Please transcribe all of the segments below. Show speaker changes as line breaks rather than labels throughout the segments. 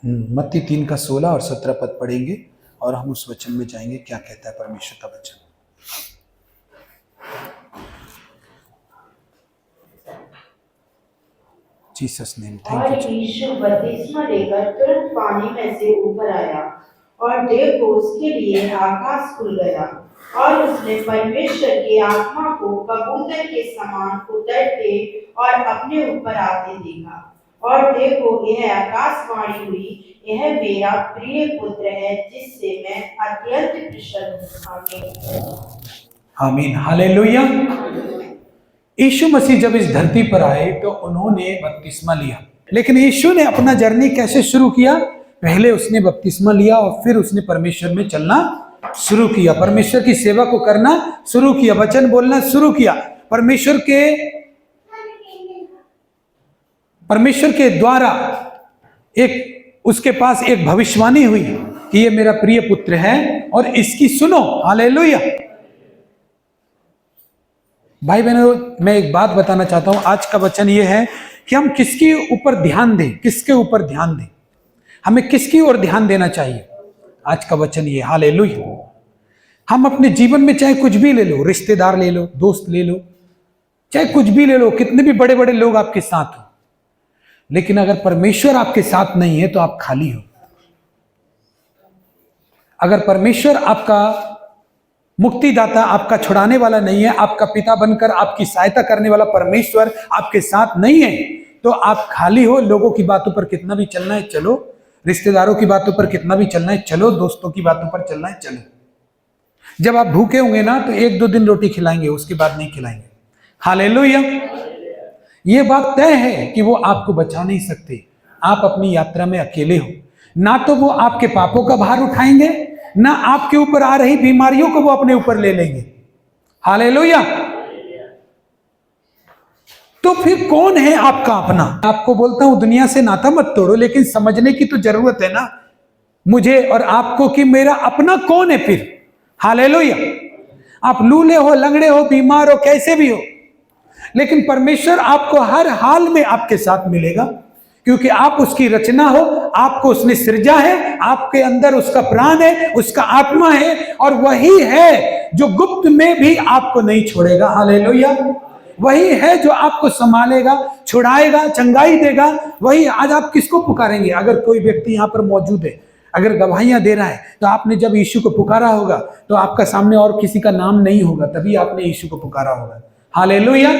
मत्ती 3 का 16 और 17 पद पढ़ेंगे और हम उस वचन में जाएंगे, क्या कहता है परमेश्वर का वचन। Jesus name, thank you.
यीशु बपतिस्मा लेकर तुरंत पानी में से ऊपर आया और देखो उसके लिए आकाश खुल गया और उसने परमेश्वर की आत्मा को कबूतर के समान उतरते और अपने ऊपर आते देखा। और देखो यह आकाशवाणी हुई, यह मेरा प्रिय पुत्र है जिससे मैं अत्यंत प्रसन्न हूँ।
आमीन, हालेलुया। यीशु मसीह जब इस धरती पर आए तो उन्होंने बपतिस्मा लिया, लेकिन यीशु ने अपना जर्नी कैसे शुरू किया? पहले उसने बपतिस्मा लिया और फिर उसने परमेश्वर में चलना शुरू किया, परमेश्वर की सेवा को करना शुरू किया, वचन बोलना शुरू किया। परमेश्वर के द्वारा एक उसके पास एक भविष्यवाणी हुई कि ये मेरा प्रिय पुत्र है और इसकी सुनो। हालेलुया। भाई बहनों, मैं एक बात बताना चाहता हूं। आज का वचन ये है कि हम किसके ऊपर ध्यान दें, किसके ऊपर ध्यान दें, हमें किसकी ओर ध्यान देना चाहिए। आज का वचन ये, हालेलुया। हम अपने जीवन में चाहे कुछ भी ले लो, रिश्तेदार ले लो, दोस्त ले लो, चाहे कुछ भी ले लो, कितने भी बड़े बड़े लोग आपके साथ हो, लेकिन अगर परमेश्वर आपके साथ नहीं है तो आप खाली हो। अगर परमेश्वर आपका मुक्तिदाता, आपका छुड़ाने वाला नहीं है, आपका पिता बनकर आपकी सहायता करने वाला परमेश्वर आपके साथ नहीं है, तो आप खाली हो। लोगों की बातों पर कितना भी चलना है चलो, रिश्तेदारों की बातों पर कितना भी चलना है चलो, दोस्तों की बातों पर चलना है चलो। जब आप भूखे होंगे ना तो 1-2 दिन रोटी खिलाएंगे, उसके बाद नहीं खिलाएंगे। हालेलुया। ये बात तय है कि वो आपको बचा नहीं सकते। आप अपनी यात्रा में अकेले हो। ना तो वो आपके पापों का भार उठाएंगे, ना आपके ऊपर आ रही बीमारियों को वो अपने ऊपर ले लेंगे। हालेलुया। तो फिर कौन है आपका अपना? आपको बोलता हूं, दुनिया से नाता मत तोड़ो, लेकिन समझने की तो जरूरत है ना मुझे और आपको कि मेरा अपना कौन है फिर। हालेलुया। आप लूले हो, लंगड़े हो, बीमार हो, कैसे भी हो, लेकिन परमेश्वर आपको हर हाल में आपके साथ मिलेगा, क्योंकि आप उसकी रचना हो, आपको उसने सृजा है, आपके अंदर उसका प्राण है, उसका आत्मा है, और वही है जो गुप्त में भी आपको नहीं छोड़ेगा। हालेलुया। वही है जो आपको संभालेगा, छुड़ाएगा, चंगाई देगा। वही। आज आप किसको पुकारेंगे? अगर कोई व्यक्ति यहां पर मौजूद है, अगर गवाहियां दे रहा है, तो आपने जब यीशु को पुकारा होगा तो आपका सामने और किसी का नाम नहीं होगा, तभी आपने यीशु को पुकारा होगा। हालेलुया।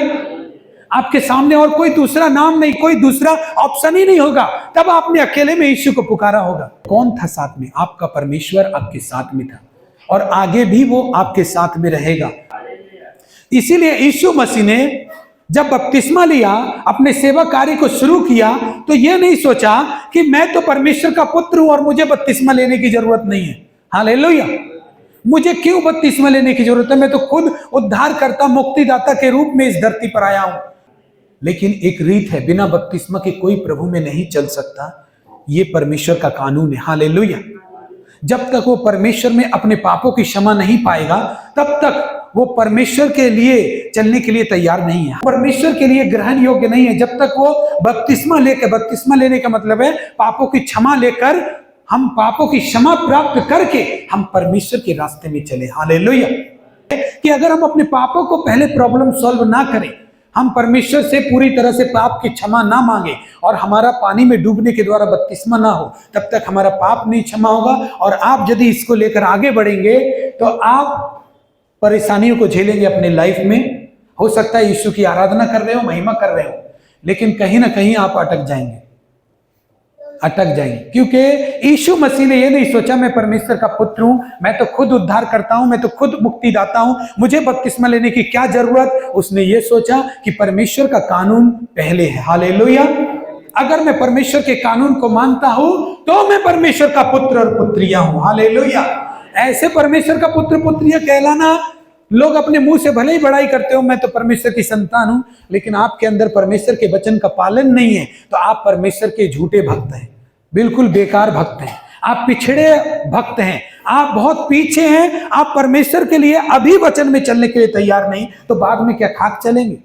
आपके सामने और कोई दूसरा नाम नहीं, कोई दूसरा ऑप्शन ही नहीं होगा, तब आपने अकेले में यीशु को पुकारा होगा। कौन था साथ में? आपका परमेश्वर आपके साथ में था और आगे भी वो आपके साथ में रहेगा। इसीलिए यीशु मसीह ने जब बपतिस्मा लिया, अपने सेवा कार्य को शुरू किया, तो यह नहीं सोचा कि मैं तो परमेश्वर का पुत्र हूं और मुझे बपतिस्मा लेने की जरूरत नहीं है। हालेलुया। मुझे क्यों बपतिस्मा लेने की जरूरत है? मैं तो खुद उद्धारकर्ता, मुक्तिदाता के रूप में इस धरती पर आया हूं। लेकिन एक रीत है, बिना बपतिस्मा के कोई प्रभु में नहीं चल सकता। ये परमेश्वर का कानून है। हालेलुया। जब तक वो परमेश्वर में अपने पापों की क्षमा नहीं पाएगा, तब तक वो परमेश्वर के लिए चलने के लिए तैयार नहीं है, परमेश्वर के लिए ग्रहण योग्य नहीं है। जब तक वो बपतिस्मा लेने का मतलब है पापों की क्षमा लेकर, हम पापों की क्षमा प्राप्त करके हम परमेश्वर के रास्ते में चले। हालेलुया। कि अगर हम अपने पापों को पहले प्रॉब्लम सॉल्व ना करें, हम परमेश्वर से पूरी तरह से पाप की क्षमा ना मांगे और हमारा पानी में डूबने के द्वारा बपतिस्मा ना हो, तब तक हमारा पाप नहीं क्षमा होगा। और आप यदि इसको लेकर आगे बढ़ेंगे तो आप परेशानियों को झेलेंगे अपने लाइफ में। हो सकता है यीशु की आराधना कर रहे हो, महिमा कर रहे हो, लेकिन कहीं ना कहीं आप अटक जाएंगे, क्योंकि यीशु मसीह ने यह नहीं सोचा मैं परमेश्वर का पुत्र हूं, मैं तो खुद उद्धार करता हूं, मैं तो खुद मुक्तिदाता हूं, मुझे बपतिस्मा लेने की क्या जरूरत। उसने ये सोचा कि परमेश्वर का कानून पहले है। हालेलुया। अगर मैं परमेश्वर के कानून को मानता हूं तो मैं परमेश्वर का पुत्र और पुत्रिया हूं। हालेलुया। ऐसे परमेश्वर का पुत्र पुत्रिया कहलाना, लोग अपने मुंह से भले ही बड़ाई करते हो मैं तो परमेश्वर की संतान हूं, लेकिन आपके अंदर परमेश्वर के वचन का पालन नहीं है, तो आप परमेश्वर के झूठे भक्त हैं, बिल्कुल बेकार भक्त हैं, आप पिछड़े भक्त हैं, आप बहुत पीछे हैं। आप परमेश्वर के लिए अभी वचन में चलने के लिए तैयार नहीं, तो बाद में क्या खाक चलेंगे?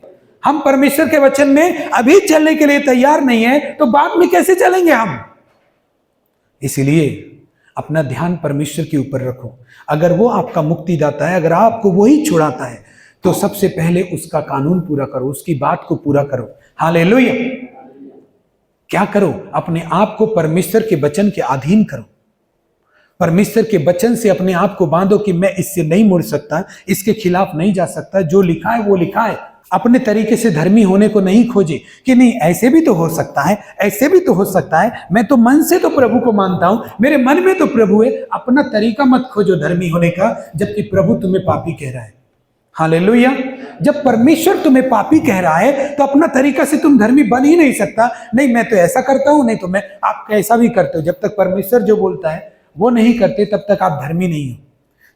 हम परमेश्वर के वचन में अभी चलने के लिए तैयार नहीं है, तो बाद में कैसे चलेंगे हम? इसलिए अपना ध्यान परमेश्वर के ऊपर रखो। अगर वो आपका मुक्तिदाता है, अगर आपको वही छुड़ाता है, तो सबसे पहले उसका कानून पूरा करो, उसकी बात को पूरा करो। हालेलुया। क्या करो? अपने आप को परमेश्वर के वचन के अधीन करो। परमेश्वर के वचन से अपने आप को बांधो कि मैं इससे नहीं मुड़ सकता, इसके खिलाफ नहीं जा सकता, जो लिखा है वो लिखा है। अपने तरीके से धर्मी होने को नहीं खोजे कि नहीं ऐसे भी तो हो सकता है, ऐसे भी तो हो सकता है, मैं तो मन से तो प्रभु को मानता हूं, मेरे मन में तो प्रभु है। अपना तरीका मत खोजो धर्मी होने का, जबकि प्रभु तुम्हें पापी कह रहा है। हालेलुया। जब परमेश्वर तुम्हें पापी कह रहा है तो अपना तरीका से तुम धर्मी बन ही नहीं सकता। नहीं मैं तो ऐसा करता हूं, नहीं तो मैं, आप कैसा भी करते हो, जब तक परमेश्वर जो बोलता है वो नहीं करते तब तक आप धर्मी नहीं हो,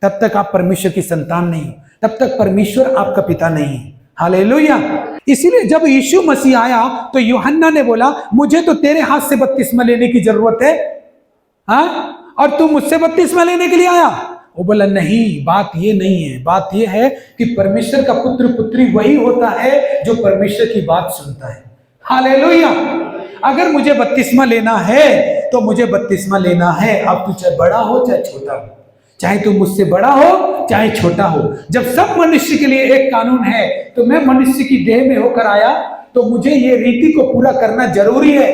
तब तक आप परमेश्वर की संतान नहीं हो, तब तक परमेश्वर आपका पिता नहीं है। हालेलुया। इसीलिए जब यीशु मसीह आया तो यूहन्ना ने बोला मुझे तो तेरे हाथ से बपतिस्मा लेने की जरूरत है, हाँ, और तू मुझसे बपतिस्मा लेने के लिए आया? वो बोला नहीं, बात ये नहीं है, बात ये है कि परमेश्वर का पुत्र पुत्री वही होता है जो परमेश्वर की बात सुनता है। हालेलुया। अगर मुझे बपतिस्मा लेना है तो मुझे बपतिस्मा लेना है। अब तू चाहे बड़ा हो चाहे छोटा हो, चाहे तू मुझसे बड़ा हो चाहे छोटा हो, जब सब मनुष्य के लिए एक कानून है, तो मैं मनुष्य की देह में होकर आया तो मुझे ये रीति को पूरा करना जरूरी है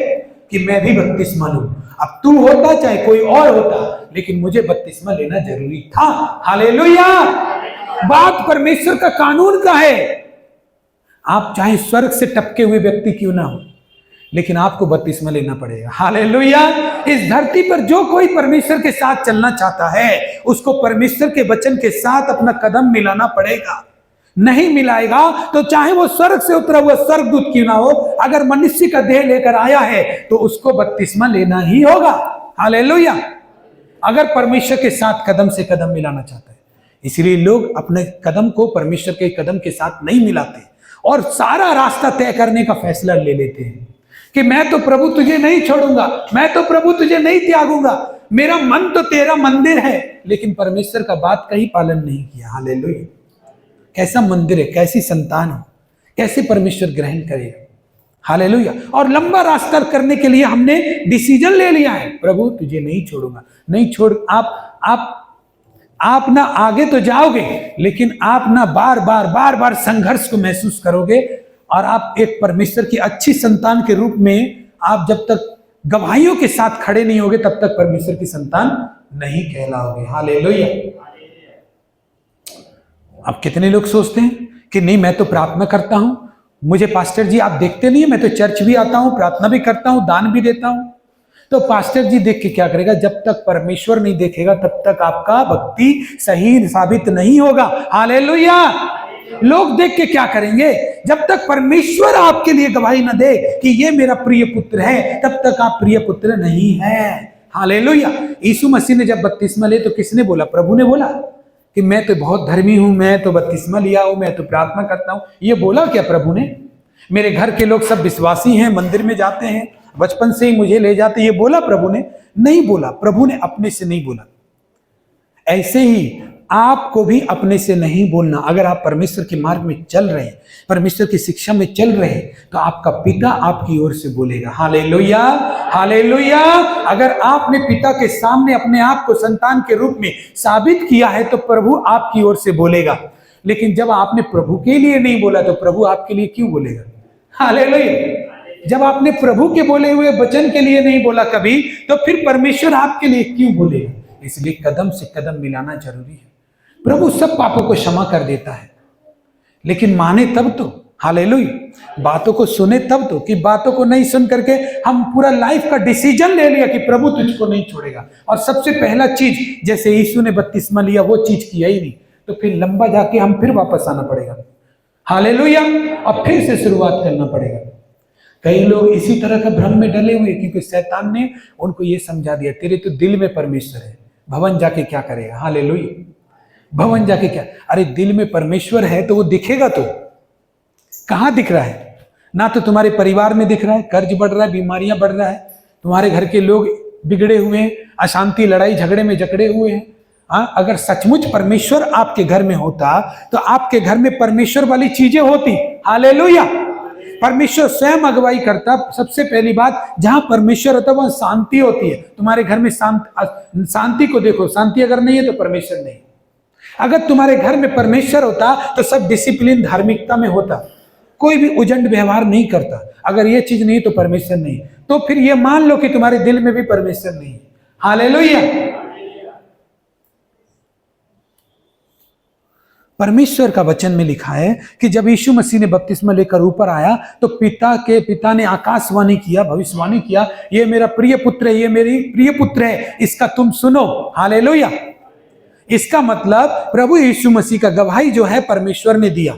कि मैं भी बपतिस्मा लूं। अब तू होता चाहे कोई और होता, लेकिन मुझे बपतिस्मा लेना जरूरी था। हालेलुया। बात परमेश्वर का कानून का है। आप चाहे स्वर्ग से टपके हुए व्यक्ति क्यों ना हो, लेकिन आपको बपतिस्मा लेना पड़ेगा। हालेलुया। इस धरती पर जो कोई परमेश्वर के साथ चलना चाहता है, उसको परमेश्वर के वचन के साथ अपना कदम मिलाना पड़ेगा। नहीं मिलाएगा तो चाहे वो स्वर्ग से उतरा हुआ स्वर्गदूत क्यों ना हो, अगर मनुष्य का देह लेकर आया है तो उसको बपतिस्मा लेना ही होगा। हालेलुया। अगर परमेश्वर के साथ कदम से कदम मिलाना चाहता है। इसलिए लोग अपने कदम को परमेश्वर के कदम के साथ नहीं मिलाते और सारा रास्ता तय करने का फैसला ले लेते हैं कि मैं तो प्रभु तुझे नहीं छोड़ूंगा, मैं तो प्रभु तुझे नहीं त्यागूंगा, मेरा मन तो तेरा मंदिर है, लेकिन परमेश्वर का बात का ही पालन नहीं किया। हालेलुया। कैसा मंदिर है, कैसी संतान हो, कैसे परमेश्वर ग्रहण करेगा। हालेलुया। और लंबा रास्ता करने के लिए हमने डिसीजन ले लिया है, प्रभु तुझे नहीं छोड़ूंगा, नहीं छोड़। आप ना आगे तो जाओगे, लेकिन आप ना बार बार संघर्ष को महसूस करोगे, और आप एक परमेश्वर की अच्छी संतान के रूप में आप जब तक गवाहियों के साथ खड़े नहीं होगे तब तक परमेश्वर की संतान नहीं कहलाओगे। हालेलुया। अब कितने लोग सोचते हैं कि नहीं मैं तो प्रार्थना करता हूं, मुझे पास्टर जी आप देखते नहीं है, मैं तो चर्च भी आता हूं, प्रार्थना भी करता हूं, दान भी देता हूं। तो पास्टर जी देख के क्या करेगा? जब तक परमेश्वर नहीं देखेगा तब तक आपका भक्ति सही साबित नहीं होगा। हालेलुया। लोग देख के क्या करेंगे? जब तक परमेश्वर आपके लिए गवाही न दे कि ये मेरा प्रिय पुत्र है, तब तक आप प्रिय पुत्र नहीं है। हालेलुया। यीशु मसीह ने जब बपतिस्मा ले तो किसने बोला? प्रभु ने बोला कि मैं तो बहुत धर्मी हूं, मैं तो बपतिस्मा लिया हूं, मैं तो प्रार्थना करता हूं। ये बोला क्या प्रभु ने? मेरे घर के लोग सब विश्वासी हैं, मंदिर में जाते हैं, बचपन से ही मुझे ले जाते, ये बोला प्रभु ने? नहीं बोला। प्रभु ने अपने से नहीं बोला। ऐसे ही आपको भी अपने से नहीं बोलना। अगर आप परमेश्वर के मार्ग में चल रहे हैं, परमेश्वर की शिक्षा में चल रहे हैं, तो आपका पिता आपकी ओर से बोलेगा। हालेलुया। हालेलुया। अगर आपने पिता के सामने अपने आप को संतान के रूप में साबित किया है तो प्रभु आपकी ओर से बोलेगा। लेकिन जब आपने प्रभु के लिए नहीं बोला तो प्रभु आपके लिए क्यों बोलेगा? हालेलुया। जब आपने प्रभु के बोले हुए वचन के लिए नहीं बोला कभी, तो फिर परमेश्वर आपके लिए क्यों बोलेगा? इसलिए कदम से कदम मिलाना जरूरी है। प्रभु सब पापों को क्षमा कर देता है, लेकिन माने तब तो। हालेलुया। बातों को सुने तब तो, कि बातों को नहीं सुन करके हम पूरा लाइफ का डिसीजन ले लिया कि प्रभु तुझको नहीं छोड़ेगा, और सबसे पहला चीज जैसे यीशु ने बपतिस्मा लिया वो चीज किया ही नहीं, तो फिर लंबा जाके हम फिर वापस आना पड़ेगा। हालेलुया। अब फिर से शुरुआत करना पड़ेगा। कई लोग इसी तरह का भ्रम में डले हुए, क्योंकि शैतान ने उनको ये समझा दिया तेरे तो दिल में परमेश्वर है, भवन जाके क्या करेगा? हालेलुया। भवन जाके क्या? अरे दिल में परमेश्वर है तो वो दिखेगा तो। कहां दिख रहा है? ना तो तुम्हारे परिवार में दिख रहा है, कर्ज बढ़ रहा है, बीमारियां बढ़ रहा है, तुम्हारे घर के लोग बिगड़े हुए हैं, अशांति लड़ाई झगड़े में जकड़े हुए हैं। हाँ, अगर सचमुच परमेश्वर आपके घर में होता तो आपके घर में परमेश्वर वाली चीजें होती। हालेलुया। परमेश्वर स्वयं अगुवाई करता। सबसे पहली बात, जहां परमेश्वर होता है वहां शांति होती है। तुम्हारे घर में शांति को देखो, शांति अगर नहीं है तो परमेश्वर नहीं। अगर तुम्हारे घर में परमेश्वर होता तो सब डिसिप्लिन धार्मिकता में होता, कोई भी उजंड व्यवहार नहीं करता। अगर ये चीज नहीं तो परमेश्वर नहीं, तो फिर ये मान लो कि तुम्हारे दिल में भी परमेश्वर नहीं है। हालेलुया। परमेश्वर का वचन में लिखा है कि जब यीशु मसीह ने बपतिस्मा लेकर ऊपर आया तो पिता ने आकाशवाणी किया, भविष्यवाणी किया, ये मेरा प्रिय पुत्र है, ये मेरी प्रिय पुत्र है, इसका तुम सुनो। हालेलुया। इसका मतलब प्रभु यीशु मसीह का गवाही जो है परमेश्वर ने दिया।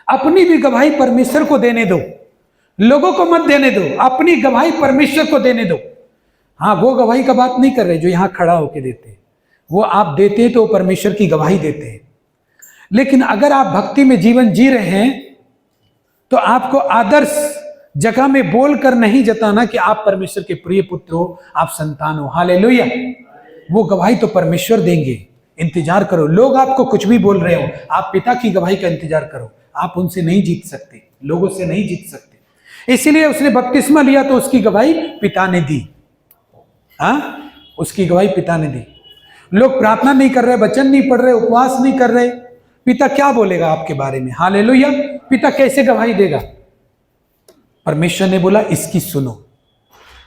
अपनी भी गवाही परमेश्वर को देने दो, लोगों को मत देने दो, अपनी गवाही परमेश्वर को देने दो। हाँ, वो गवाही का बात नहीं कर रहे जो यहां खड़ा होकर देते, वो आप देते तो परमेश्वर की गवाही देते हैं। लेकिन अगर आप भक्ति में जीवन जी रहे हैं तो आपको आदर्श जगह में बोलकर नहीं जताना कि आप परमेश्वर के प्रिय पुत्र हो, आप संतान हो। हालेलुया। वो गवाही तो परमेश्वर देंगे, इंतजार करो। लोग आपको कुछ भी बोल रहे हो, आप पिता की गवाही का इंतजार करो। आप उनसे नहीं जीत सकते, लोगों से नहीं जीत सकते। इसीलिए उसने बपतिस्मा लिया तो उसकी गवाही पिता ने दी। हाँ, उसकी गवाही पिता ने दी। लोग प्रार्थना नहीं कर रहे, वचन नहीं पढ़ रहे, उपवास नहीं कर रहे, पिता क्या बोलेगा आपके बारे में? हालेलुया। पिता कैसे गवाही देगा? परमेश्वर ने बोला इसकी सुनो,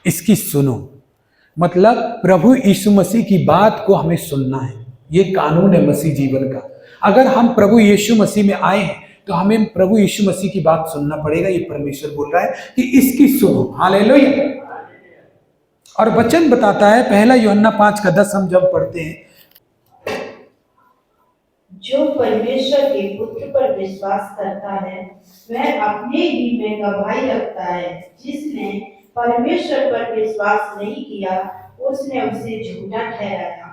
इसकी सुनो। मतलब प्रभु यीशु मसीह की बात को हमें सुनना है। ये कानून है मसीह जीवन का। अगर हम प्रभु यीशु मसीह में आए हैं तो हमें प्रभु यीशु मसीह की बात सुनना पड़ेगा। ये परमेश्वर बोल रहा है कि इसकी सुनो। हालेलुया। और वचन बताता है, पहला यूहन्ना 5:10 हम जब पढ़ते हैं,
जो परमेश्वर के पुत्र पर विश्वास करता है वह अपने ही में गवाही रखता है। जिसने परमेश्वर पर विश्वास नहीं किया उसने उसे झूठा ठहराया,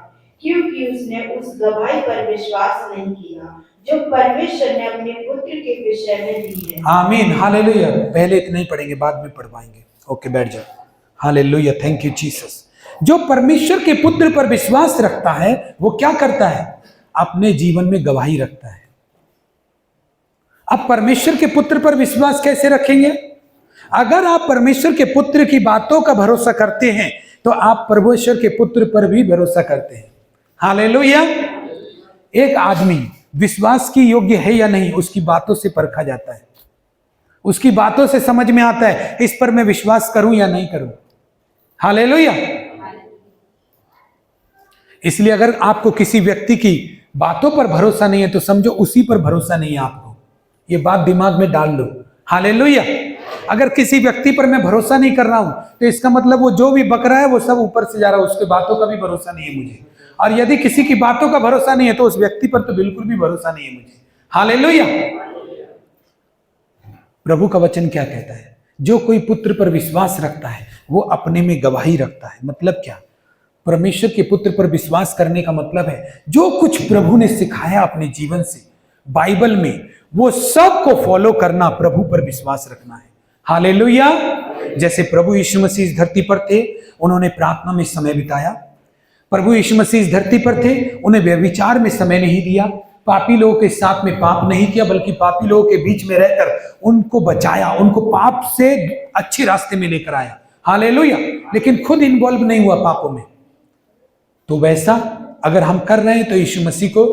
क्योंकि उसने उस गवाही पर विश्वास नहीं किया जो परमेश्वर ने अपने पुत्र के विषय में दी है।
आमीन। हालेलुया। पहले इतना ही पढ़ेंगे, बाद में पढ़वाएंगे। ओके, बैठ जाओ। हालेलुया। Thank you Jesus. जो परमेश्वर के पुत्र पर विश्वास रखता है वो क्या करता है? अपने जीवन में गवाही रखता है। अब परमेश्वर के पुत्र पर विश्वास कैसे रखेंगे? अगर आप परमेश्वर के पुत्र की बातों का भरोसा करते हैं तो आप परमेश्वर के पुत्र पर भी भरोसा करते हैं। हालेलुया। एक आदमी विश्वास की योग्य है या नहीं उसकी बातों से परखा जाता है, उसकी बातों से समझ में आता है इस पर मैं विश्वास करूं या नहीं करूं। हालेलुया। इसलिए अगर आपको किसी व्यक्ति की बातों पर भरोसा नहीं है तो समझो उसी पर भरोसा नहीं है आपको। ये बात दिमाग में डाल लो। हालेलुया। अगर किसी व्यक्ति पर मैं भरोसा नहीं कर रहा हूं तो इसका मतलब वो जो भी बक रहा है वो सब ऊपर से जा रहा है, उसके बातों का भी भरोसा नहीं है मुझे। और यदि किसी की बातों का भरोसा नहीं है तो उस व्यक्ति पर तो बिल्कुल भी भरोसा नहीं है मुझे। हालेलुया। प्रभु का वचन क्या कहता है? जो कोई पुत्र पर विश्वास रखता है वो अपने में गवाही रखता है। मतलब क्या? परमेश्वर के पुत्र पर विश्वास करने का मतलब है जो कुछ प्रभु ने सिखाया अपने जीवन से बाइबल में वो सब को फॉलो करना, प्रभु पर विश्वास रखना है। हालेलुया। जैसे प्रभु यीशु मसीह इस धरती पर थे, उन्होंने प्रार्थना में समय बिताया। प्रभु यीशु मसीह इस धरती पर थे, उन्हें व्यभिचार में समय नहीं दिया, पापी लोगों के साथ में पाप नहीं किया, बल्कि पापी लोगों के बीच में रहकर उनको बचाया, उनको पाप से अच्छे रास्ते में लेकर आया। हालेलुया। लेकिन खुद इन्वॉल्व नहीं हुआ पापों में। तो वैसा अगर हम कर रहे हैं तो यीशु मसीह को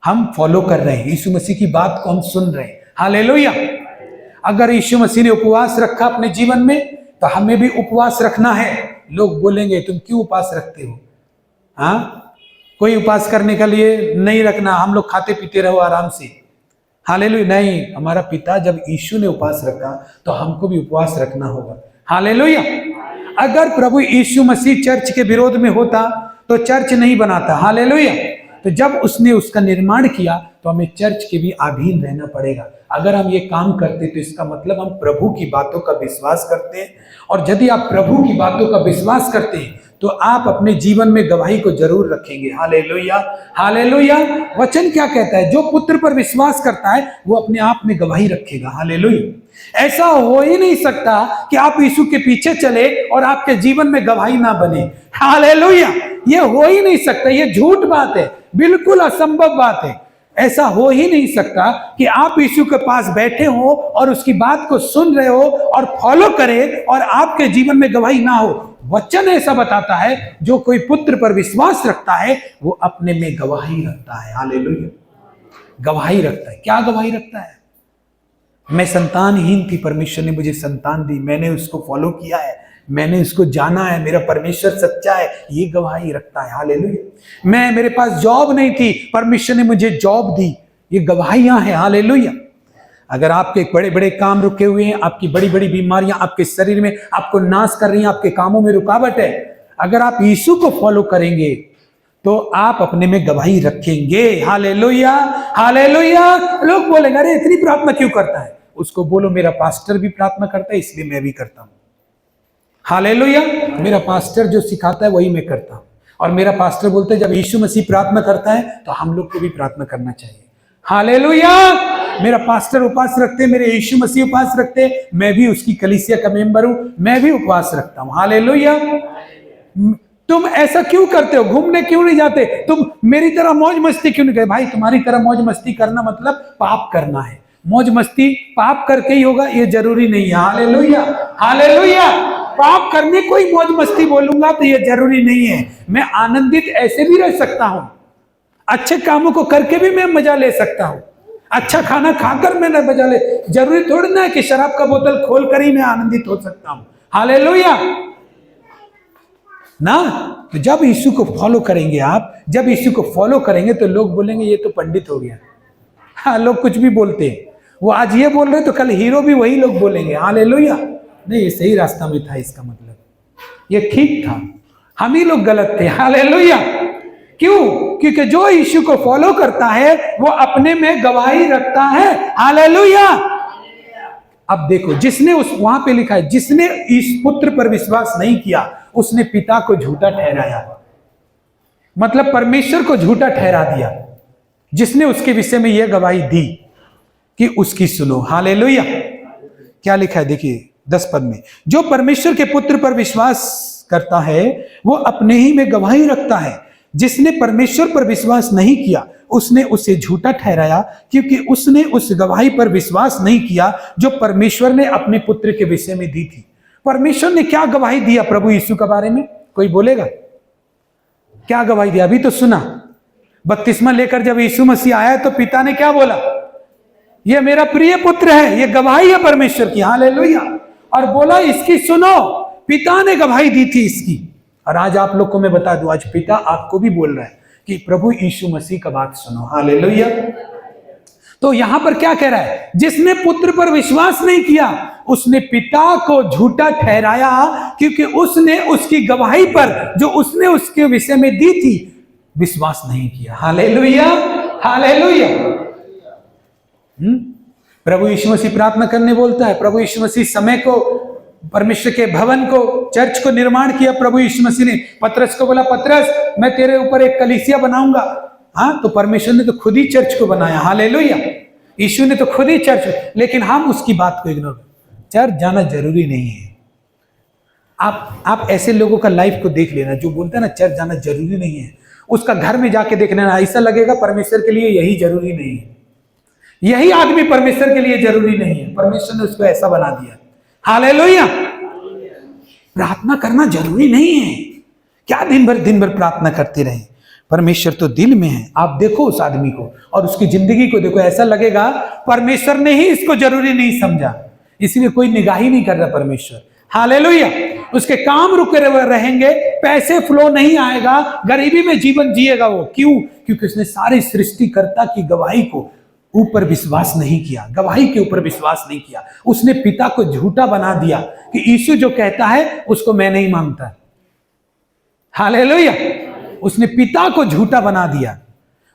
हम फॉलो कर रहे हैं, यीशु मसीह की बात को हम सुन रहे हैं। हालेलुया। अगर यीशु मसीह ने उपवास रखा अपने जीवन में तो हमें भी उपवास रखना है। लोग बोलेंगे तुम क्यों उपवास रखते हो? हाँ, कोई उपवास करने के लिए नहीं रखना, हम लोग खाते पीते रहो आराम से। हालेलुया। नहीं, हमारा पिता जब यीशु ने उपवास रखा तो हमको भी उपवास रखना होगा। हालेलुया। अगर प्रभु यीशु मसीह चर्च के विरोध में होता तो चर्च नहीं बनाता। हालेलुया। तो जब उसने उसका निर्माण किया तो हमें चर्च के भी अधीन रहना पड़ेगा। अगर हम ये काम करते तो इसका मतलब हम प्रभु की बातों का विश्वास करते हैं। और यदि आप प्रभु की बातों का विश्वास करते हैं तो आप अपने जीवन में गवाही को जरूर रखेंगे। हालेलुया। हालेलुया। वचन क्या कहता है? जो पुत्र पर विश्वास करता है वो अपने आप में गवाही रखेगा। हालेलुया। ऐसा हो ही नहीं सकता कि आप यीशु के पीछे चले और आपके जीवन में गवाही ना बने। हालेलुया। ये हो ही नहीं सकता, ये झूठ बात है, बिल्कुल असंभव बात है। ऐसा हो ही नहीं सकता कि आप यीशु के पास बैठे हो और उसकी बात को सुन रहे हो और फॉलो करें और आपके जीवन में गवाही ना हो। वचन ऐसा बताता है, जो कोई पुत्र पर विश्वास रखता है वो अपने में गवाही रखता है। हालेलुया, गवाही रखता है। क्या गवाही रखता है? मैं संतानहीन थी, परमेश्वर ने मुझे संतान दी, मैंने उसको फॉलो किया है, मैंने उसको जाना है, मेरा परमेश्वर सच्चा है, ये गवाही रखता है। हालेलुया। मेरे पास जॉब नहीं थी, परमेश्वर ने मुझे जॉब दी, ये गवाहियां हैं। हालेलुया। अगर आपके बड़े बड़े काम रुके हुए हैं, आपकी बड़ी बड़ी बीमारियां आपके शरीर में आपको नाश कर रही हैं, आपके कामों में रुकावट है, अगर आप यीशु को फॉलो करेंगे तो आप अपने में गवाही रखेंगे। Hallelujah, hallelujah. लोग बोलेंगे अरे इतनी प्रार्थना क्यों करता है? उसको बोलो मेरा पास्टर भी प्रार्थना करता है, इसलिए मैं भी करता हूं। हालेलुया। मेरा पास्टर जो सिखाता है वही मैं करता हूं। और मेरा पास्टर बोलता है जब यीशु मसीह प्रार्थना करता है तो हम लोग को भी प्रार्थना करना चाहिए। हालेलुया। मेरा पास्टर उपवास रखते, मेरे यीशु मसीह उपवास रखते, मैं भी उसकी कलीसिया का मेंबर हूं, मैं भी उपवास रखता हूं। हालेलुया। तुम ऐसा क्यों करते हो? घूमने क्यों नहीं जाते? तुम मेरी तरह मौज मस्ती क्यों नहीं करते? भाई तुम्हारी तरह मौज मस्ती करना मतलब पाप करना है। मौज मस्ती पाप करके ही होगा ये जरूरी नहीं है। Hallelujah, hallelujah. पाप करने को ही मौज मस्ती बोलूंगा तो ये जरूरी नहीं है। मैं आनंदित ऐसे भी रह सकता हूं, अच्छे कामों को करके भी मैं मजा ले सकता हूं, अच्छा खाना खाकर मैं मजा ले। जरूरी थोड़ी ना है कि शराब का बोतल खोलकर ही मैं आनंदित हो सकता हूं। हालेलुया ना। तो जब यीशु को फॉलो करेंगे आप, जब यीशु को फॉलो करेंगे तो लोग बोलेंगे ये तो पंडित हो गया। हाँ, लोग कुछ भी बोलते हैं, वो आज ये बोल रहे तो कल हीरो भी वही लोग बोलेंगे। हालेलुया। नहीं, ये सही रास्ता में था, इसका मतलब ये ठीक था, हम ही लोग गलत थे। हालेलुया। क्यों? क्योंकि जो यीशु को फॉलो करता है वो अपने में गवाही रखता है। हालेलुया। अब देखो, जिसने वहां पे लिखा है जिसने इस पुत्र पर विश्वास नहीं किया उसने पिता को झूठा ठहराया, मतलब परमेश्वर को झूठा ठहरा दिया, जिसने उसके विषय में यह गवाही दी कि उसकी सुनो। हालेलुया। क्या लिखा है देखिए 10 पद में, जो परमेश्वर के पुत्र पर विश्वास करता है वो अपने ही में गवाही रखता है, जिसने परमेश्वर पर विश्वास नहीं किया उसने उसे झूठा ठहराया क्योंकि उसने उस गवाही पर विश्वास नहीं किया जो परमेश्वर ने अपने पुत्र के विषय में दी थी। परमेश्वर ने क्या गवाही दिया प्रभु यीशु के बारे में? कोई बोलेगा क्या गवाही दिया? अभी तो सुना, बपतिस्मा लेकर जब यीशु मसीह आया तो पिता ने क्या बोला? ये मेरा प्रिय पुत्र है। ये गवाही है परमेश्वर की। हालेलुया। और बोला इसकी सुनो। पिता ने गवाही दी थी इसकी। और आज आप लोग को मैं बता दूं, आज पिता आपको भी बोल रहा है कि प्रभु यीशु मसीह का बात सुनो। हालेलुया। तो यहां पर क्या कह रहा है? जिसने पुत्र पर विश्वास नहीं किया उसने पिता को झूठा ठहराया क्योंकि उसने उसकी गवाही पर जो उसने उसके विषय में दी थी विश्वास नहीं किया। Hallelujah, hallelujah. प्रभु यीशु मसीह प्रार्थना करने बोलता है। प्रभु यीशु मसीह समय को, परमेश्वर के भवन को, चर्च को निर्माण किया। प्रभु यीशु मसीह ने पतरस को बोला पतरस मैं तेरे ऊपर एक कलीसिया बनाऊंगा। हाँ, तो परमेश्वर ने तो खुद ही चर्च को बनाया। हालेलुया। यीशु ने तो खुद ही चर्च, लेकिन हम उसकी बात को इग्नोर। चर्च जाना जरूरी नहीं है। आप ऐसे लोगों का लाइफ को देख लेना जो बोलता है ना चर्च जाना जरूरी नहीं है, उसका घर में जाके देख लेना, ऐसा लगेगा परमेश्वर के लिए यही जरूरी नहीं है, यही आदमी परमेश्वर के लिए जरूरी नहीं है। परमेश्वर ने उसको ऐसा बना दिया। हालेलुया। प्रार्थना करना जरूरी नहीं है। क्या दिन भर प्रार्थना करते रहे? परमेश्वर तो दिल में है। आप देखो उस आदमी को और उसकी जिंदगी को देखो, ऐसा लगेगा परमेश्वर ने ही इसको जरूरी नहीं समझा, इसलिए कोई निगाह ही नहीं कर रहा परमेश्वर। हालेलुया। उसके काम रुके रहेंगे, पैसे फ्लो नहीं आएगा, गरीबी में जीवन जिएगा वो। क्यों? क्योंकि उसने सारी सृष्टिकर्ता की गवाही को ऊपर विश्वास नहीं किया, गवाही के ऊपर विश्वास नहीं किया। उसने पिता को झूठा बना दिया कि यीशु जो कहता है उसको मैं नहीं मानता। हालेलुया। उसने पिता को झूठा बना दिया।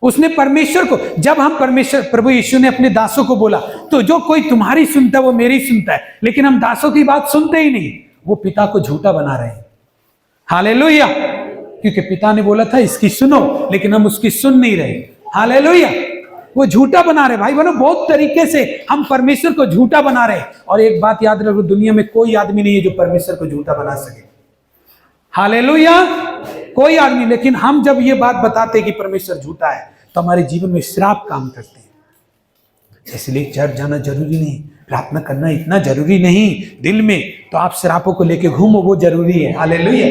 उसने परमेश्वर को, जब हम परमेश्वर प्रभु यीशु ने अपने दासों को बोला तो जो कोई तुम्हारी सुनता है वो मेरी सुनता है, लेकिन हम दासों की बात सुनते ही नहीं, वो पिता को झूठा बना रहे हैं। हालेलुया। क्योंकि पिता ने बोला था इसकी सुनो, लेकिन हम उसकी सुन नहीं रहे। हालेलुया। वो झूठा बना रहे। भाई बहनों, बहुत तरीके से हम परमेश्वर को झूठा बना रहे। और एक बात याद रखो, दुनिया में कोई आदमी नहीं है जो परमेश्वर को झूठा बना सके। हालेलुया। कोई आदमी। लेकिन हम जब ये बात बताते कि परमेश्वर झूठा है तो हमारे जीवन में श्राप काम करते हैं। इसलिए चर्च जाना जरूरी नहीं, प्रार्थना करना इतना जरूरी नहीं दिल में, तो आप श्रापों को लेके घूमो, वो जरूरी है। हालेलुया,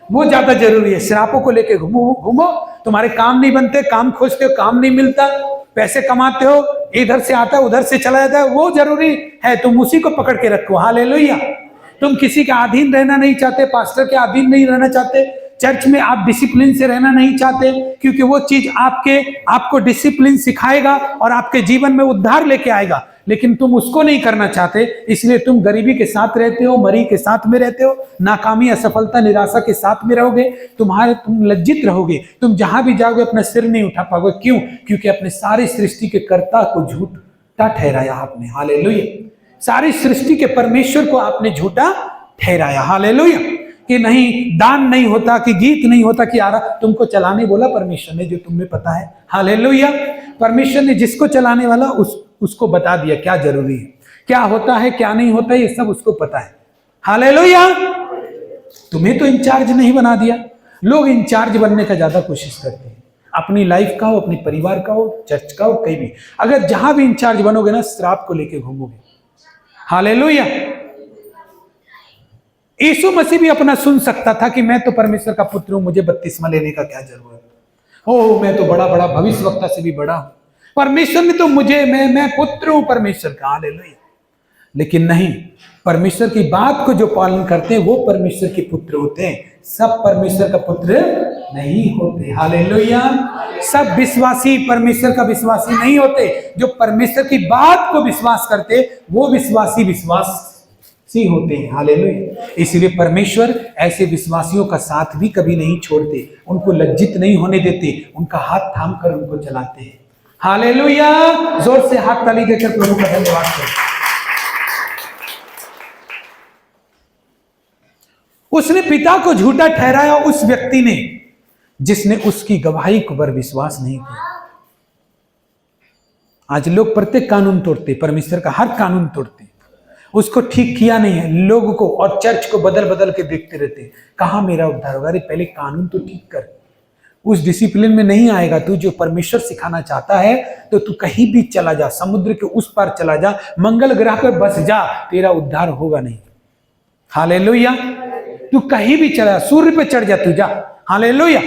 वो ज्यादा जरूरी है। श्रापों को लेके घूमो, तुम्हारे काम नहीं बनते, काम खोजते हो, काम नहीं मिलता, पैसे कमाते हो, इधर से आता उधर से चला जाता है, वो जरूरी है, तुम उसी को पकड़ के रखो। हालेलुया, तुम किसी के अधीन रहना नहीं चाहते, पास्टर के अधीन नहीं रहना चाहते, चर्च में आप डिसिप्लिन से रहना नहीं चाहते, क्योंकि वो चीज आपको डिसिप्लिन सिखाएगा और आपके जीवन में उद्धार लेके आएगा, लेकिन तुम उसको नहीं करना चाहते, इसलिए तुम गरीबी के साथ रहते हो, मरी के साथ में रहते हो, नाकामी, असफलता, निराशा के साथ में रहोगे, तुम लज्जित रहोगे, तुम जहां भी जाओगे अपना सिर नहीं उठा पाओगे। क्यों? क्योंकि अपने सारी सृष्टि के कर्ता को झूठा ठहराया आपने। हालेलुया, सारी सृष्टि के परमेश्वर को आपने झूठा ठहराया। हालेलुया, कि नहीं दान नहीं होता, कि गीत नहीं होता, कि आरा तुमको चलाने बोला परमेश्वर ने, जो तुम्हें पता है। हालेलुया, परमेश्वर ने जिसको चलाने वाला उसको बता दिया क्या जरूरी है, क्या होता है, क्या नहीं होता, ये सब उसको पता है। हालेलुया, तुम्हें तो इंचार्ज नहीं बना दिया। लोग इंचार्ज बनने का ज्यादा कोशिश करते हैं, अपनी लाइफ का हो, अपने परिवार का हो, चर्च का हो, कहीं भी। अगर जहां भी इंचार्ज बनोगे ना, श्राप को लेके घूमोगे। हालेलुया, यीशु मसीह भी अपना सुन सकता था कि मैं तो परमेश्वर का पुत्र हूं, मुझे बपतिस्मा लेने का क्या जरूरत, ओ मैं तो बड़ा भविष्यवक्ता से भी बड़ा हूं, परमेश्वर ने तो मुझे, मैं पुत्र हूं परमेश्वर का। हालेलुया, लेकिन नहीं, परमेश्वर की बात को जो पालन करते हैं वो परमेश्वर के पुत्र होते हैं, सब परमेश्वर का पुत्र नहीं होते। हालेलुया, सब विश्वासी परमेश्वर का विश्वासी नहीं होते। जो परमेश्वर की बात को विश्वास करते वो विश्वासी होते हैं। हालेलुया, इसलिए परमेश्वर ऐसे विश्वासियों का साथ भी कभी नहीं छोड़ते, उनको लज्जित नहीं होने देते, उनका हाथ थाम कर उनको चलाते हैं। हालेलुया, जोर से हाथ ताली देकर प्रभु का धन्यवाद करें। उसने पिता को झूठा ठहराया, उस व्यक्ति ने जिसने उसकी गवाही पर विश्वास नहीं किया। आज लोग प्रत्येक कानून तोड़ते, परमेश्वर का हर कानून तोड़ते, उसको ठीक किया नहीं है, लोगों को और चर्च को बदल बदल के देखते रहते, कहां मेरा उद्धार होगा। अरे पहले कानून तो ठीक कर, उस डिसिप्लिन में नहीं आएगा तू जो परमेश्वर सिखाना चाहता है, तो तू कहीं भी चला जा, समुद्र के उस पार चला जा, मंगल ग्रह पर बस जा, तेरा उद्धार होगा नहीं। हालेलुया, तू कहीं भी चला, सूर्य पे चढ़ जा, तू जा, हालेलुया,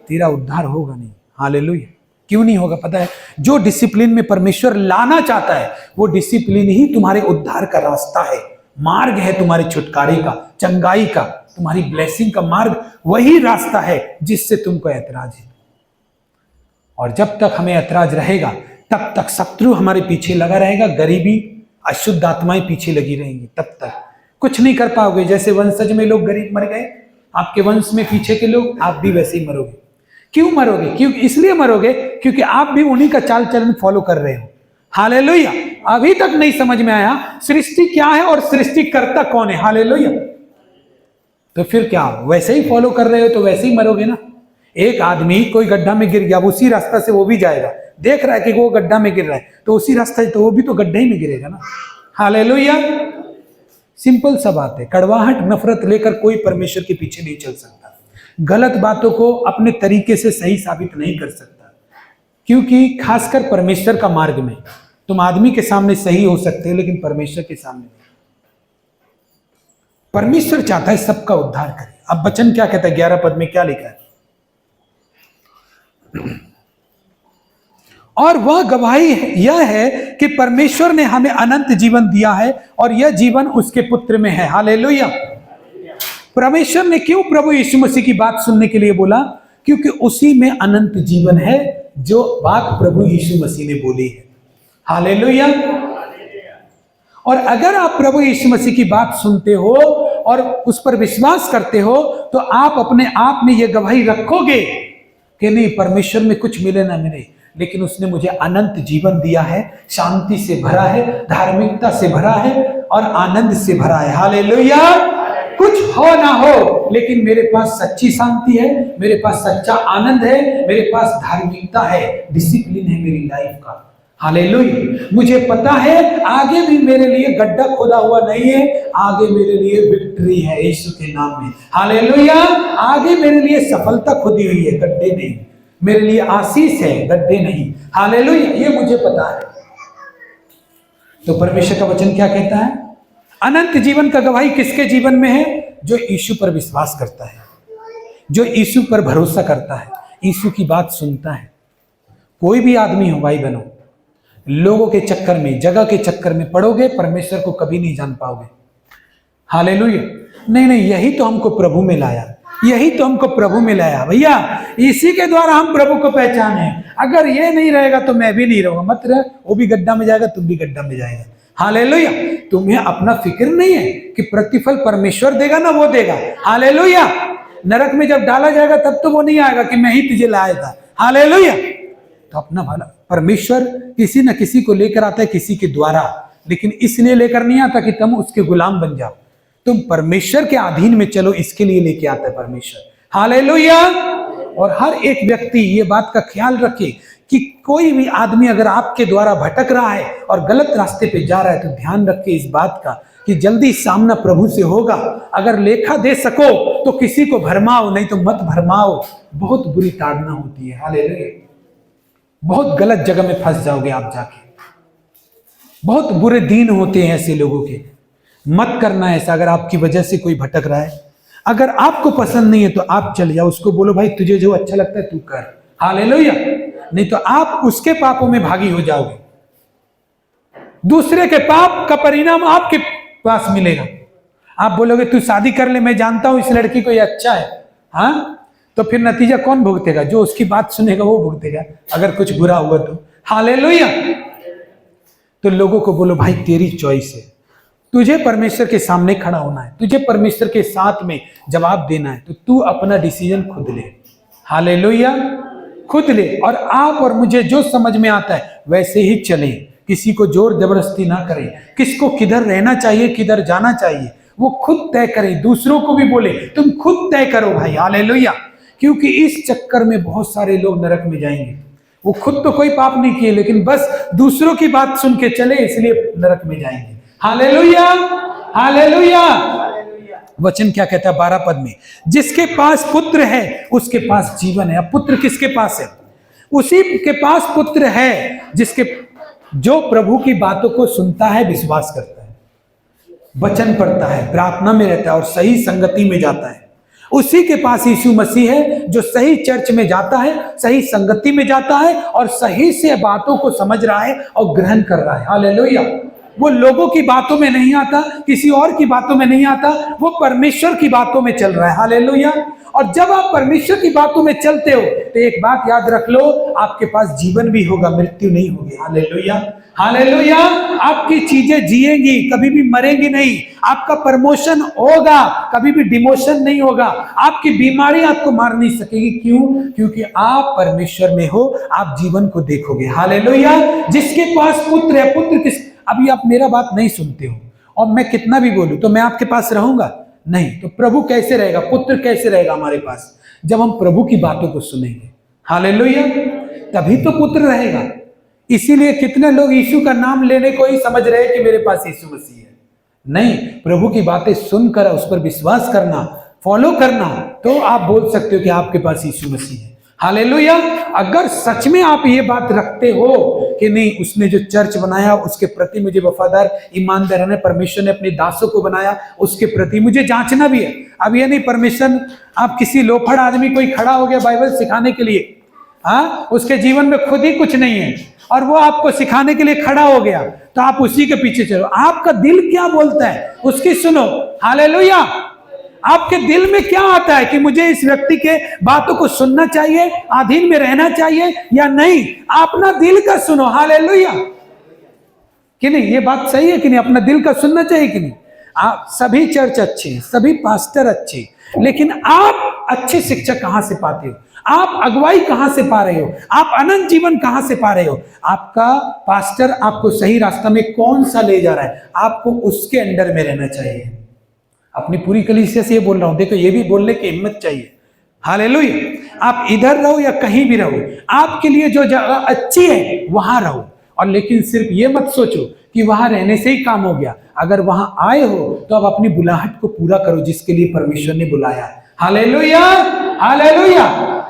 तेरा उद्धार होगा नहीं। हालेलुया, क्यों नहीं होगा पता है? जो डिसिप्लिन में परमेश्वर लाना चाहता है वो डिसिप्लिन ही तुम्हारे उद्धार का रास्ता है, मार्ग है तुम्हारे छुटकारे का, चंगाई का, तुम्हारी ब्लेसिंग का मार्ग वही रास्ता है जिससे तुमको ऐतराज है। और जब तक हमें ऐतराज रहेगा तब तक शत्रु हमारे पीछे लगा रहेगा, गरीबी, अशुद्ध आत्माएं पीछे लगी रहेंगी, तब तक कुछ नहीं कर पाओगे। जैसे वंशज में लोग गरीब मर गए, आपके वंश में पीछे के लोग, आप भी वैसे ही मरोगे। क्यों मरोगे? क्यों इसलिए मरोगे क्योंकि आप भी उन्हीं का चाल चलन फॉलो कर रहे हो। हालेलुया, अभी तक नहीं समझ में आया सृष्टि क्या है और सृष्टिकर्ता कौन है। हालेलुया, तो फिर क्या, वैसे ही फॉलो कर रहे हो तो वैसे ही मरोगे ना। एक आदमी कोई गड्ढा में गिर गया, उसी रास्ता से वो भी जाएगा, देख रहा है कि वो गड्ढा में गिर रहा है, तो उसी रास्ते तो वो भी तो गड्ढे ही में गिरेगा ना। हालेलुया, सिंपल सा बात है। कड़वाहट, नफरत लेकर कोई परमेश्वर के पीछे नहीं चल सकता, गलत बातों को अपने तरीके से सही साबित नहीं कर सकता, क्योंकि खासकर परमेश्वर का मार्ग में तुम आदमी के सामने सही हो सकते हो लेकिन परमेश्वर के सामने नहीं। परमेश्वर चाहता है सबका उद्धार करे। अब वचन क्या कहता है, 11 पद में क्या लिखा है? और वह गवाही यह है कि परमेश्वर ने हमें अनंत जीवन दिया है और यह जीवन उसके पुत्र में है। हालेलुया, परमेश्वर ने क्यों प्रभु यीशु मसीह की बात सुनने के लिए बोला? क्योंकि उसी में अनंत जीवन है, जो बात प्रभु यीशु मसीह ने बोली है। हालेलुया, और अगर आप प्रभु यीशु मसीह की बात सुनते हो और उस पर विश्वास करते हो तो आप अपने आप में यह गवाही रखोगे कि नहीं, परमेश्वर में कुछ मिले ना मिले, लेकिन उसने मुझे अनंत जीवन दिया है, शांति से भरा है, धार्मिकता से भरा है और आनंद से भरा है। हालेलुया, कुछ हो ना हो लेकिन मेरे पास सच्ची शांति है, मेरे पास सच्चा आनंद है, मेरे पास धार्मिकता है, डिसिप्लिन है मेरी लाइफ का। हालेलुया, मुझे पता है आगे भी मेरे लिए गड्ढा खोदा हुआ नहीं है, आगे मेरे लिए विक्ट्री है यीशु के नाम में। हालेलुया, आगे मेरे लिए सफलता खुदी हुई है, गड्ढे नहीं। मेरे लिए आशीष है, गड्ढे नहीं। हालेलुया, ये मुझे पता है। तो परमेश्वर का वचन क्या कहता है? अनंत जीवन का गवाही किसके जीवन में है? जो यीशु पर विश्वास करता है, जो यीशु पर भरोसा करता है, यीशु की बात सुनता है। कोई भी आदमी हो भाई बहनों, लोगों के चक्कर में, जगह के चक्कर में पड़ोगे, परमेश्वर को कभी नहीं जान पाओगे। हालेलुया। नहीं, यही तो हमको प्रभु में लाया, यही तो हमको प्रभु में लाया भैया। इसी के द्वारा हम प्रभु को पहचाने। अगर ये नहीं रहेगा तो मैं भी नहीं रहूंगा। मत रह, वो भी गड्ढा में जाएगा, तुम भी गड्ढा में जाएगा। हालेलुया। तुम्हें अपना फिक्र नहीं है कि प्रतिफल परमेश्वर देगा ना, वो देगा। हालेलुया। नरक में जब डाला जाएगा तब तो वो नहीं आएगा कि मैं ही तुझे लाया था। हालेलुया। तो अपना भला परमेश्वर किसी न किसी को लेकर आता है, किसी के द्वारा, लेकिन इसलिए लेकर नहीं आता कि तुम उसके गुलाम बन जाओ। तुम परमेश्वर के अधीन में चलो, इसके लिए लेके आता है परमेश्वर। हालेलुया। और हर एक व्यक्ति ये बात का ख्याल रखे कि कोई भी आदमी अगर आपके द्वारा भटक रहा है और गलत रास्ते पे जा रहा है, तो ध्यान रखे इस बात का कि जल्दी सामना प्रभु से होगा। अगर लेखा दे सको तो किसी को भरमाओ, नहीं तो मत भरमाओ। बहुत बुरी ताड़ना होती है। हालेलुया। बहुत गलत जगह में फंस जाओगे आप जाके। बहुत बुरे दिन होते हैं ऐसे लोगों के। मत करना ऐसा। अगर आपकी वजह से कोई भटक रहा है, अगर आपको पसंद नहीं है तो आप चले जाओ, उसको बोलो भाई तुझे जो अच्छा लगता है तू कर। हालेलुया। नहीं तो आप उसके पापों में भागी हो जाओगे। दूसरे के पाप का परिणाम आपके पास मिलेगा। आप बोलोगे तू शादी कर ले, मैं जानता हूं इस लड़की को ये अच्छा है, हाँ, तो फिर नतीजा कौन भुगतेगा? जो उसकी बात सुनेगा वो भुगतेगा, अगर कुछ बुरा हुआ तो। हालेलुया। तो लोगों को बोलो भाई तेरी चॉइस है, तुझे परमेश्वर के सामने खड़ा होना है, तुझे परमेश्वर के साथ में जवाब देना है, तो तू अपना डिसीजन खुद ले। हालेलुया। खुद ले। और आप और मुझे जो समझ में आता है वैसे ही चलें। किसी को जोर जबरदस्ती ना करें। किसको किधर रहना चाहिए, किधर जाना चाहिए, वो खुद तय करें। दूसरों को भी बोले तुम खुद तय करो भाई। हालेलुया। क्योंकि इस चक्कर में बहुत सारे लोग नरक में जाएंगे। वो खुद तो कोई पाप नहीं किए, लेकिन बस दूसरों की बात सुन के चले, इसलिए नरक में जाएंगे। हालेलुया। हालेलुया। वचन क्या कहता है 12 पद में? जिसके पास पुत्र है उसके पास जीवन है। अब पुत्र किसके पास है? उसी के पास पुत्र है जिसके जो प्रभु की बातों को सुनता है, विश्वास करता है, वचन पढ़ता है, प्रार्थना में रहता है और सही संगति में जाता है। उसी के पास यीशु मसीह है जो सही चर्च में जाता है, सही संगति में जाता है और सही से बातों को समझ रहा है और ग्रहण कर रहा है। हालेलुया। वो लोगों की बातों में नहीं आता, किसी और की बातों में नहीं आता, वो परमेश्वर की बातों में चल रहा है। हालेलुया। और जब आप परमेश्वर की बातों में चलते हो तो एक बात याद रख लो, आपके पास जीवन भी होगा, मृत्यु नहीं होगी। हालेलुया। हालेलुया। आपकी चीजें जिएंगी, कभी भी मरेंगी नहीं। आपका प्रमोशन होगा, कभी भी डिमोशन नहीं होगा। आपकी बीमारी आपको मार नहीं सकेगी। क्यों? क्योंकि आप परमेश्वर में हो, आप जीवन को देखोगे। हालेलुया। जिसके पास पुत्र है, पुत्र किस, अभी आप मेरा बात नहीं सुनते हो और मैं कितना भी बोलूं तो मैं आपके पास रहूंगा नहीं, तो प्रभु कैसे रहेगा, पुत्र कैसे रहेगा हमारे पास? जब हम प्रभु की बातों को सुनेंगे। हालेलुया। तभी तो पुत्र रहेगा। इसीलिए कितने लोग यीशु का नाम लेने को ही समझ रहे हैं कि मेरे पास यीशु मसीह है। नहीं, प्रभु की बातें सुनकर उस पर विश्वास करना, फॉलो करना, तो आप बोल सकते हो कि आपके पास यीशु मसीह है। हालेलुया। अगर सच में आप ये बात रखते हो कि नहीं, उसने जो चर्च बनाया उसके प्रति मुझे वफादार ईमानदार रहना, परमेश्वर ने अपने दासों को बनाया उसके प्रति मुझे जांचना भी है। अब ये नहीं परमेश्वर, आप किसी लोफड़ आदमी कोई खड़ा हो गया बाइबल सिखाने के लिए, हाँ, उसके जीवन में खुद ही कुछ नहीं है और वो आपको सिखाने के लिए खड़ा हो गया, तो आप उसी के पीछे चलो। आपका दिल क्या बोलता है उसकी सुनो। हालेलुया। आपके दिल में क्या आता है कि मुझे इस व्यक्ति के बातों को सुनना चाहिए, अधीन में रहना चाहिए या नहीं? अपना दिल का सुनो। हालेलुया। कि नहीं, ये बात सही है कि नहीं? अपना दिल का सुनना चाहिए कि नहीं? आप सभी चर्च अच्छे, सभी पास्टर अच्छे, लेकिन आप अच्छे शिक्षा कहां से पाते हो? आप अगुवाई कहां से पा रहे हो? आप अनंत जीवन कहां से पा रहे हो? आपका पास्टर आपको सही रास्ता में कौन सा ले जा रहा है, आपको उसके अंडर में रहना चाहिए। अपनी पूरी कलीसिया से ये बोल रहा हूं, देखो ये भी बोलने की हिम्मत चाहिए। हालेलुया। आप इधर रहो या कहीं भी रहो, आपके लिए जो जगह अच्छी है वहां रहो, और लेकिन सिर्फ ये मत सोचो कि वहां रहने से ही काम हो गया। अगर वहां आए हो तो अब अपनी बुलाहट को पूरा करो जिसके लिए परमेश्वर ने बुलाया। हालेलुया। हालेलुया।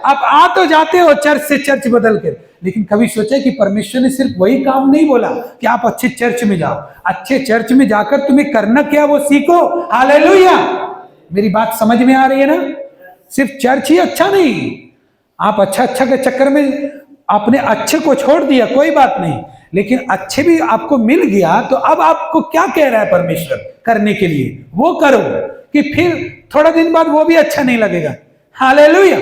आप आ तो जाते हो चर्च से चर्च बदल कर, लेकिन कभी सोचा कि परमेश्वर ने सिर्फ वही काम नहीं बोला कि आप अच्छे चर्च में जाओ। अच्छे चर्च में जाकर तुम्हें करना क्या वो सीखो। हालेलुया। मेरी बात समझ में आ रही है ना? सिर्फ चर्च ही अच्छा नहीं, आप अच्छा अच्छा के चक्कर में आपने अच्छे को छोड़ दिया, कोई बात नहीं, लेकिन अच्छे भी आपको मिल गया तो अब आपको क्या कह रहा है परमेश्वर करने के लिए? वो करो कि फिर थोड़ा दिन बाद वो भी अच्छा नहीं लगेगा। हालेलुया।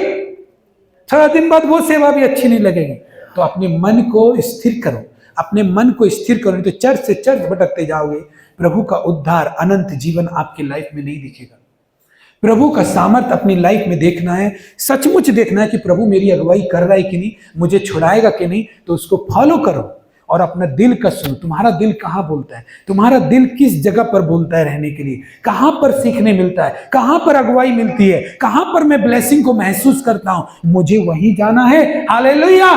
थोड़ा दिन बाद वो सेवा भी अच्छी नहीं लगेगी। तो अपने मन को स्थिर करो, अपने मन को स्थिर करो, नहीं तो चर्च से चर्च भटकते जाओगे। प्रभु का उद्धार अनंत जीवन आपकी लाइफ में नहीं दिखेगा। प्रभु का सामर्थ अपनी लाइफ में देखना है, सचमुच देखना है कि प्रभु मेरी अगुवाई कर रहा है कि नहीं, मुझे छुड़ाएगा कि नहीं, तो उसको फॉलो करो और अपना दिल का सुनो। तुम्हारा दिल कहाँ बोलता है? तुम्हारा दिल किस जगह पर बोलता है रहने के लिए? कहाँ पर सीखने मिलता है? कहाँ पर अगुवाई मिलती है? कहाँ पर मैं ब्लेसिंग को महसूस करता हूं? मुझे वहीं जाना है। हालेलुया।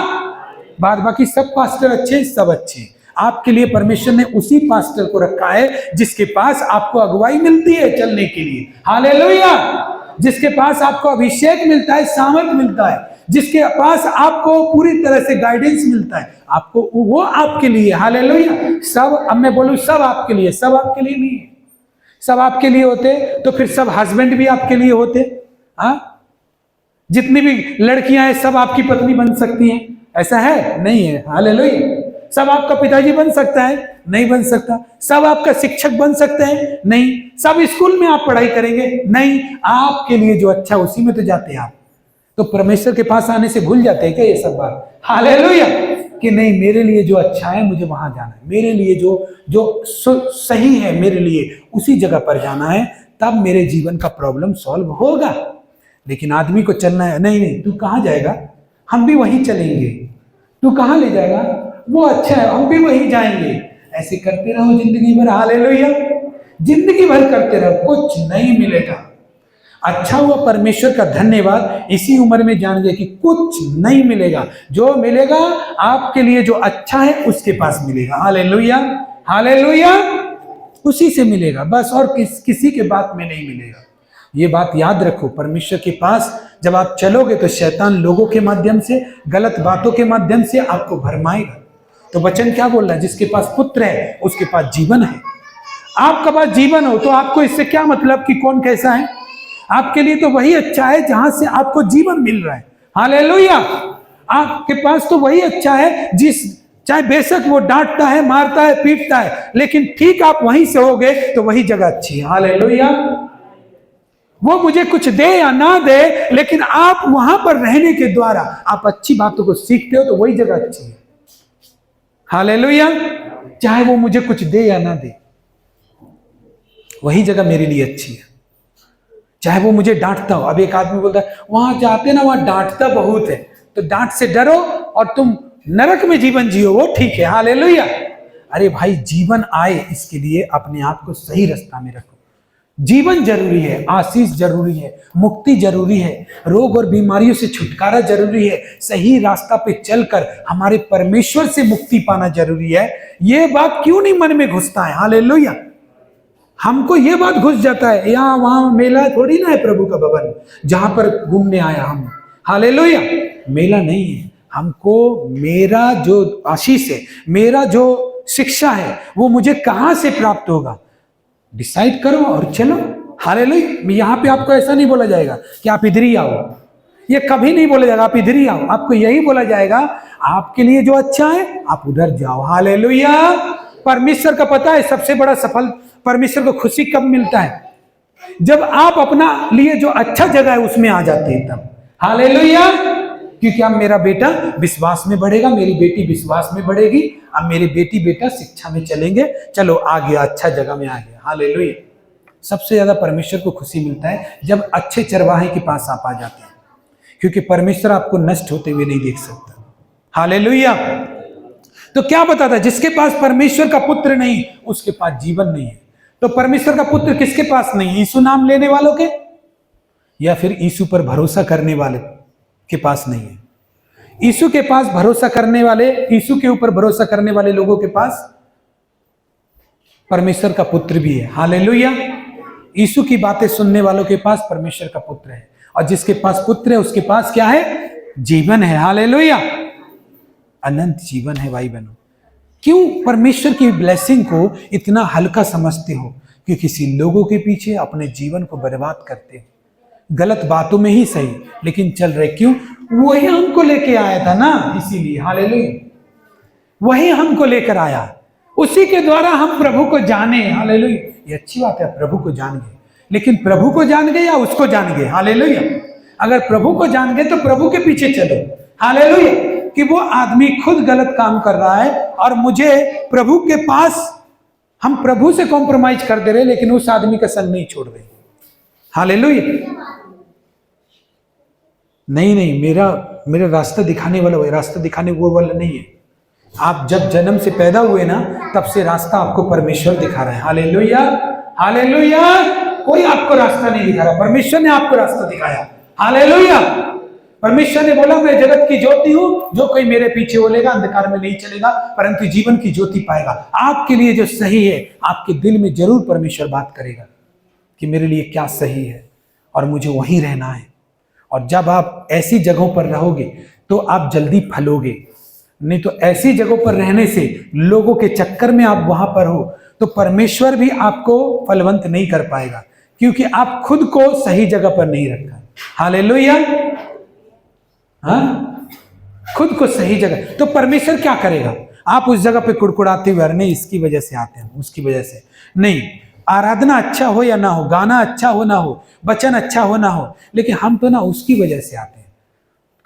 बाद बाकी सब पास्टर अच्छे, सब अच्छे। आपके लिए परमेश्वर ने उसी पास्टर को रखा है जिसके पास आपको अगुवाई मिलती है चलने के लिए। हालेलुया। जिसके पास आपको अभिषेक मिलता है, सामर्थ मिलता है, जिसके पास आपको पूरी तरह से गाइडेंस मिलता है, आपको वो आपके लिए। हालेलुया। सब, अब मैं बोलूं सब आपके लिए, सब आपके लिए नहीं है। सब आपके लिए होते तो फिर सब हस्बैंड भी आपके लिए होते। हाँ, जितनी भी लड़कियां हैं सब आपकी पत्नी बन सकती हैं, ऐसा है? नहीं है। हालेलुया। सब आपका पिताजी बन सकता है? नहीं बन सकता। सब आपका शिक्षक बन सकते हैं? नहीं। सब स्कूल में आप पढ़ाई करेंगे? नहीं। आपके लिए जो अच्छा उसी में तो जाते हैं आप। तो परमेश्वर के पास आने से भूल जाते हैं क्या ये सब बात? हालेलुया। कि नहीं, मेरे लिए जो अच्छा है मुझे वहां जाना है, मेरे लिए जो सही है मेरे लिए उसी जगह पर जाना है, तब मेरे जीवन का प्रॉब्लम सॉल्व होगा। लेकिन आदमी को चलना है, नहीं नहीं तू कहाँ जाएगा, हम भी वहीं चलेंगे, तू कहाँ ले जाएगा, वो अच्छा है हम भी वहीं जाएंगे। ऐसे करते रहो जिंदगी भर। हालेलुया। जिंदगी भर करते रहो, कुछ नहीं मिलेगा। अच्छा हुआ, परमेश्वर का धन्यवाद, इसी उम्र में जान गए कि कुछ नहीं मिलेगा। जो मिलेगा आपके लिए जो अच्छा है उसके पास मिलेगा। हालेलुया। हालेलुया। उसी से मिलेगा बस, और किसी के बात में नहीं मिलेगा। ये बात याद रखो। परमेश्वर के पास जब आप चलोगे तो शैतान लोगों के माध्यम से, गलत बातों के माध्यम से आपको भरमाएगा। तो वचन क्या बोल रहा है? जिसके पास पुत्र है उसके पास जीवन है। आपके पास जीवन हो तो आपको इससे क्या मतलब कि कौन कैसा है? आपके लिए तो वही अच्छा है जहां से आपको जीवन मिल रहा है। हालेलुया। आपके पास तो वही अच्छा है, चाहे बेशक वो डांटता है, मारता है, पीटता है, लेकिन ठीक आप वहीं से होगे तो वही जगह अच्छी है। हालेलुया। वो मुझे कुछ दे या ना दे, लेकिन आप वहां पर रहने के द्वारा आप अच्छी बातों को सीखते हो तो वही जगह अच्छी है। हालेलुया। चाहे वो मुझे कुछ दे या ना दे, वही जगह मेरे लिए अच्छी है। चाहे वो मुझे डांटता हो। अब एक आदमी बोलता है वहां जाते ना, वहां डांटता बहुत है, तो डांट से डरो और तुम नरक में जीवन जियो, वो ठीक है। हालेलुया। अरे भाई, जीवन आए इसके लिए अपने आप को सही रास्ता में रखो। जीवन जरूरी है, आशीष जरूरी है, मुक्ति जरूरी है, रोग और बीमारियों से छुटकारा जरूरी है, सही रास्ता पे चलकर हमारे परमेश्वर से मुक्ति पाना जरूरी है। ये बात क्यों नहीं मन में घुसता है? हालेलुया। हमको ये बात घुस जाता है, यहाँ वहां मेला थोड़ी ना है प्रभु का भवन जहां पर घूमने आया हम। हालेलुया। मेला नहीं है। हमको मेरा जो आशीष है, मेरा जो शिक्षा है, वो मुझे कहां से प्राप्त होगा, डिसाइड करो और चलो। हालेलुया। यहाँ पे आपको ऐसा नहीं बोला जाएगा कि आप इधर ही आओ, ये कभी नहीं बोला जाएगा आप इधर ही आओ। आपको यही बोला जाएगा आपके लिए जो अच्छा है आप उधर जाओ। हालेलुया। परमेश्वर का पता है सबसे बड़ा सफल, परमेश्वर को खुशी कब मिलता है? जब आप अपना लिए जो अच्छा जगह है उसमें आ जाते हैं तब। हालेलुया। क्योंकि अब मेरा बेटा विश्वास में बढ़ेगा, मेरी बेटी विश्वास में बढ़ेगी, अब मेरे बेटी बेटा शिक्षा में चलेंगे, चलो आ गया, अच्छा जगह में आ गया। हालेलुया। सबसे ज्यादा परमेश्वर को खुशी मिलता है जब अच्छे चरवाहे के पास आप आ जाते हैं, क्योंकि परमेश्वर आपको नष्ट होते हुए नहीं देख सकता। हालेलुया। तो क्या बताता है? जिसके पास परमेश्वर का पुत्र नहीं उसके पास जीवन नहीं है। तो परमेश्वर का पुत्र किसके पास नहीं? यीशु नाम लेने वालों के, या फिर यीशु पर भरोसा करने वाले के पास नहीं है। यीशु के पास भरोसा करने वाले, यीशु के ऊपर भरोसा करने वाले लोगों के पास परमेश्वर का पुत्र भी है। हालेलुया। यीशु की बातें सुनने वालों के पास परमेश्वर का पुत्र है। और जिसके पास पुत्र है उसके पास क्या है? जीवन है। हालेलुया, अनंत जीवन है। भाई बहनों, क्यों परमेश्वर की ब्लेसिंग को इतना हल्का समझते हो? कि किसी लोगों के पीछे अपने जीवन को बर्बाद करते हो, गलत बातों में ही सही, लेकिन चल रहे क्यों? वही हमको लेके आया था ना, इसीलिए। हालेलुया, वही हमको लेकर आया, उसी के द्वारा हम प्रभु को जाने। हालेलुया, ये अच्छी बात है, प्रभु को जान गए। लेकिन प्रभु को जान गए या उसको जान गए? हालेलुया, अगर प्रभु को जान गए तो प्रभु के पीछे चलो। हालेलुया, कि वो आदमी खुद गलत काम कर रहा है और मुझे प्रभु के पास, हम प्रभु से कॉम्प्रोमाइज कर दे रहे, लेकिन उस आदमी का संग नहीं छोड़ रहे। हालेलुया, नहीं, मेरा रास्ता दिखाने वाला वो, रास्ता दिखाने वो वाला नहीं है। आप जब जन्म से पैदा हुए ना, तब से रास्ता आपको परमेश्वर दिखा रहा है। हालेलुया, हालेलुया, कोई आपको रास्ता नहीं दिखा रहा, परमेश्वर ने आपको रास्ता दिखाया। हालेलुया, परमेश्वर ने बोला मैं जगत की ज्योति हूं, जो कोई मेरे पीछे बोलेगा अंधकार में नहीं चलेगा परंतु जीवन की ज्योति पाएगा। आपके लिए जो सही है, आपके दिल में जरूर परमेश्वर बात करेगा कि मेरे लिए क्या सही है और मुझे वहीं रहना है। और जब आप ऐसी जगहों पर रहोगे तो आप जल्दी फलोगे, नहीं तो ऐसी जगहों पर रहने से, लोगों के चक्कर में आप वहां पर हो तो परमेश्वर भी आपको फलवंत नहीं कर पाएगा, क्योंकि आप खुद को सही जगह पर नहीं रखा। हालेलुया, हाँ, खुद को सही जगह, तो परमेश्वर क्या करेगा? आप उस जगह पे कुड़कुड़ाते हुए, अरे नहीं इसकी वजह से आते हैं, उसकी वजह से नहीं, आराधना अच्छा हो या ना हो, गाना अच्छा हो ना हो, वचन अच्छा हो ना हो, लेकिन हम तो ना उसकी वजह से आते हैं।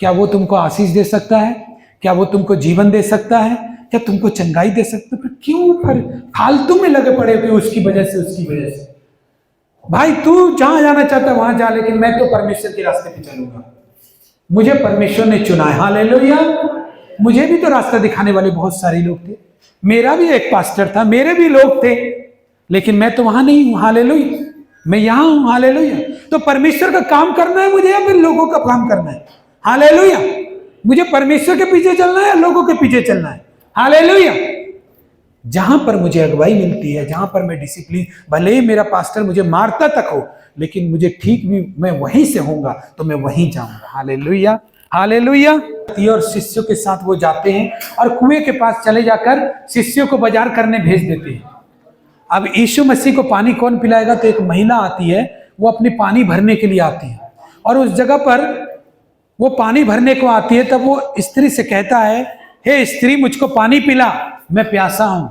क्या वो तुमको आशीष दे सकता है? क्या वो तुमको जीवन दे सकता है? क्या तुमको चंगाई दे सकता है? फिर क्यों फिर फालतू में लगे पड़े हुए उसकी वजह से, उसकी वजह से? भाई तू जहां जाना चाहता है वहां जा, लेकिन मैं तो परमेश्वर के रास्ते पे चलूंगा। मुझे परमेश्वर ने चुना है। हालेलुया, मुझे भी तो रास्ता दिखाने वाले बहुत सारे लोग थे, मेरा भी एक पास्टर था, मेरे भी लोग थे, लेकिन मैं तो वहां नहीं हूं। हालेलुया, मैं यहां हूं। हालेलुया, तो परमेश्वर का काम करना है मुझे या फिर लोगों का काम करना है? हालेलुया, मुझे परमेश्वर के पीछे चलना है या लोगों के पीछे चलना है? हालेलुया, जहां पर मुझे अगुवाई मिलती है, जहां पर मैं डिसिप्लिन, भले ही मेरा पास्टर मुझे मारता तक हो, लेकिन मुझे ठीक भी मैं वहीं से होऊंगा तो मैं वहीं जाऊंगा। Hallelujah, hallelujah. और शिष्यों के साथ वो जाते हैं और कुएं के पास चले जाकर शिष्यों को बाजार करने भेज देते हैं। अब यीशु मसीह को पानी कौन पिलाएगा? तो एक महिला आती है, वो अपनी पानी भरने के लिए आती है, और उस जगह पर वो पानी भरने को आती है। तब वो स्त्री से कहता है, हे स्त्री, मुझको पानी पिला, मैं प्यासा हूं।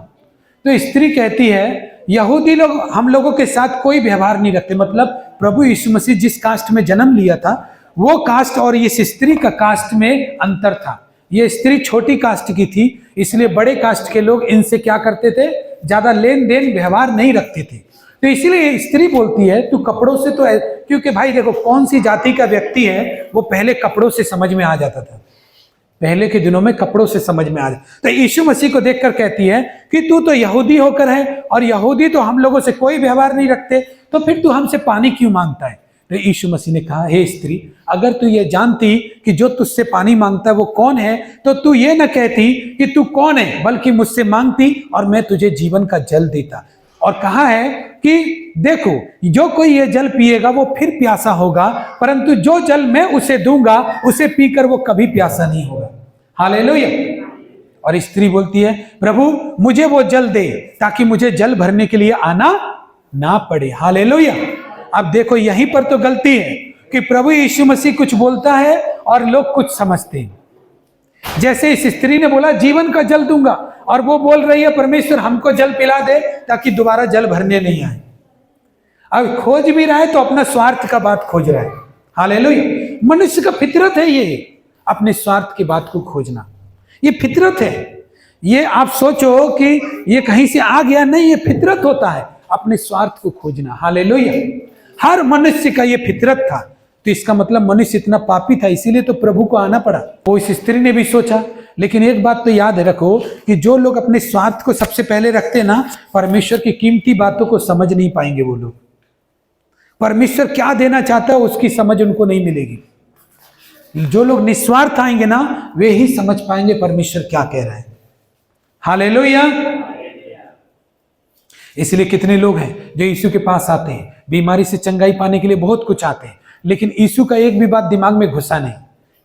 तो स्त्री कहती है, यहूदी लोग हम लोगों के साथ कोई व्यवहार नहीं रखते, मतलब प्रभु यीशु मसीह जिस कास्ट में जन्म लिया था वो कास्ट और इस स्त्री का कास्ट में अंतर था। ये स्त्री छोटी कास्ट की थी, इसलिए बड़े कास्ट के लोग इनसे क्या करते थे? ज्यादा लेन देन व्यवहार नहीं रखते थे। तो इसलिए स्त्री बोलती है, तू कपड़ों से तो, क्योंकि भाई देखो कौन सी जाति का व्यक्ति है वो पहले कपड़ों से समझ में आ जाता था, पहले के दिनों में कपड़ों से समझ में आ जाए। तो यीशु मसीह को देखकर कहती है कि तू तो यहूदी होकर है, और यहूदी तो हम लोगों से कोई व्यवहार नहीं रखते, तो फिर तू हमसे पानी क्यों मांगता है? तो यीशु मसीह ने कहा, हे स्त्री, अगर तू ये जानती कि जो तुझसे पानी मांगता है वो कौन है, तो तू ये न कहती कि तू कौन है, बल्कि मुझसे मांगती और मैं तुझे जीवन का जल देता। और कहा है कि देखो, जो कोई ये जल पिएगा वो फिर प्यासा होगा, परंतु जो जल मैं उसे दूंगा उसे पीकर वो कभी प्यासा नहीं होगा। हालेलुया। और स्त्री बोलती है, प्रभु मुझे वो जल दे ताकि मुझे जल भरने के लिए आना ना पड़े। हालेलुया। अब देखो यहीं पर तो गलती है कि प्रभु यीशु मसीह कुछ बोलता है और लोग कुछ समझते हैं। जैसे इस स्त्री ने बोला जीवन का जल दूंगा, और वो बोल रही है परमेश्वर हमको जल पिला दे ताकि दोबारा जल भरने नहीं आए। अब खोज भी रहा है तो अपना स्वार्थ का बात खोज रहा है। हालेलुया। मनुष्य का फितरत है ये, अपने स्वार्थ की बात को खोजना, ये फितरत है। ये आप सोचो कि ये कहीं से आ गया, नहीं, ये फितरत होता है अपने स्वार्थ को खोजना। हालेलुया। हर मनुष्य का ये फितरत था, तो इसका मतलब मनुष्य इतना पापी था, इसीलिए तो प्रभु को आना पड़ा। वो इस स्त्री ने भी सोचा, लेकिन एक बात तो याद रखो कि जो लोग अपने स्वार्थ को सबसे पहले रखते ना, परमेश्वर की कीमती बातों को समझ नहीं पाएंगे। वो लोग परमेश्वर क्या देना चाहता है उसकी समझ उनको नहीं मिलेगी। जो लोग निस्वार्थ आएंगे ना, वे ही समझ पाएंगे परमेश्वर क्या कह रहा है। हालेलुया। इसलिए कितने लोग हैं जो यीशु के पास आते हैं, बीमारी से चंगाई पाने के लिए बहुत कुछ आते हैं, लेकिन यीशु का एक भी बात दिमाग में घुसा नहीं।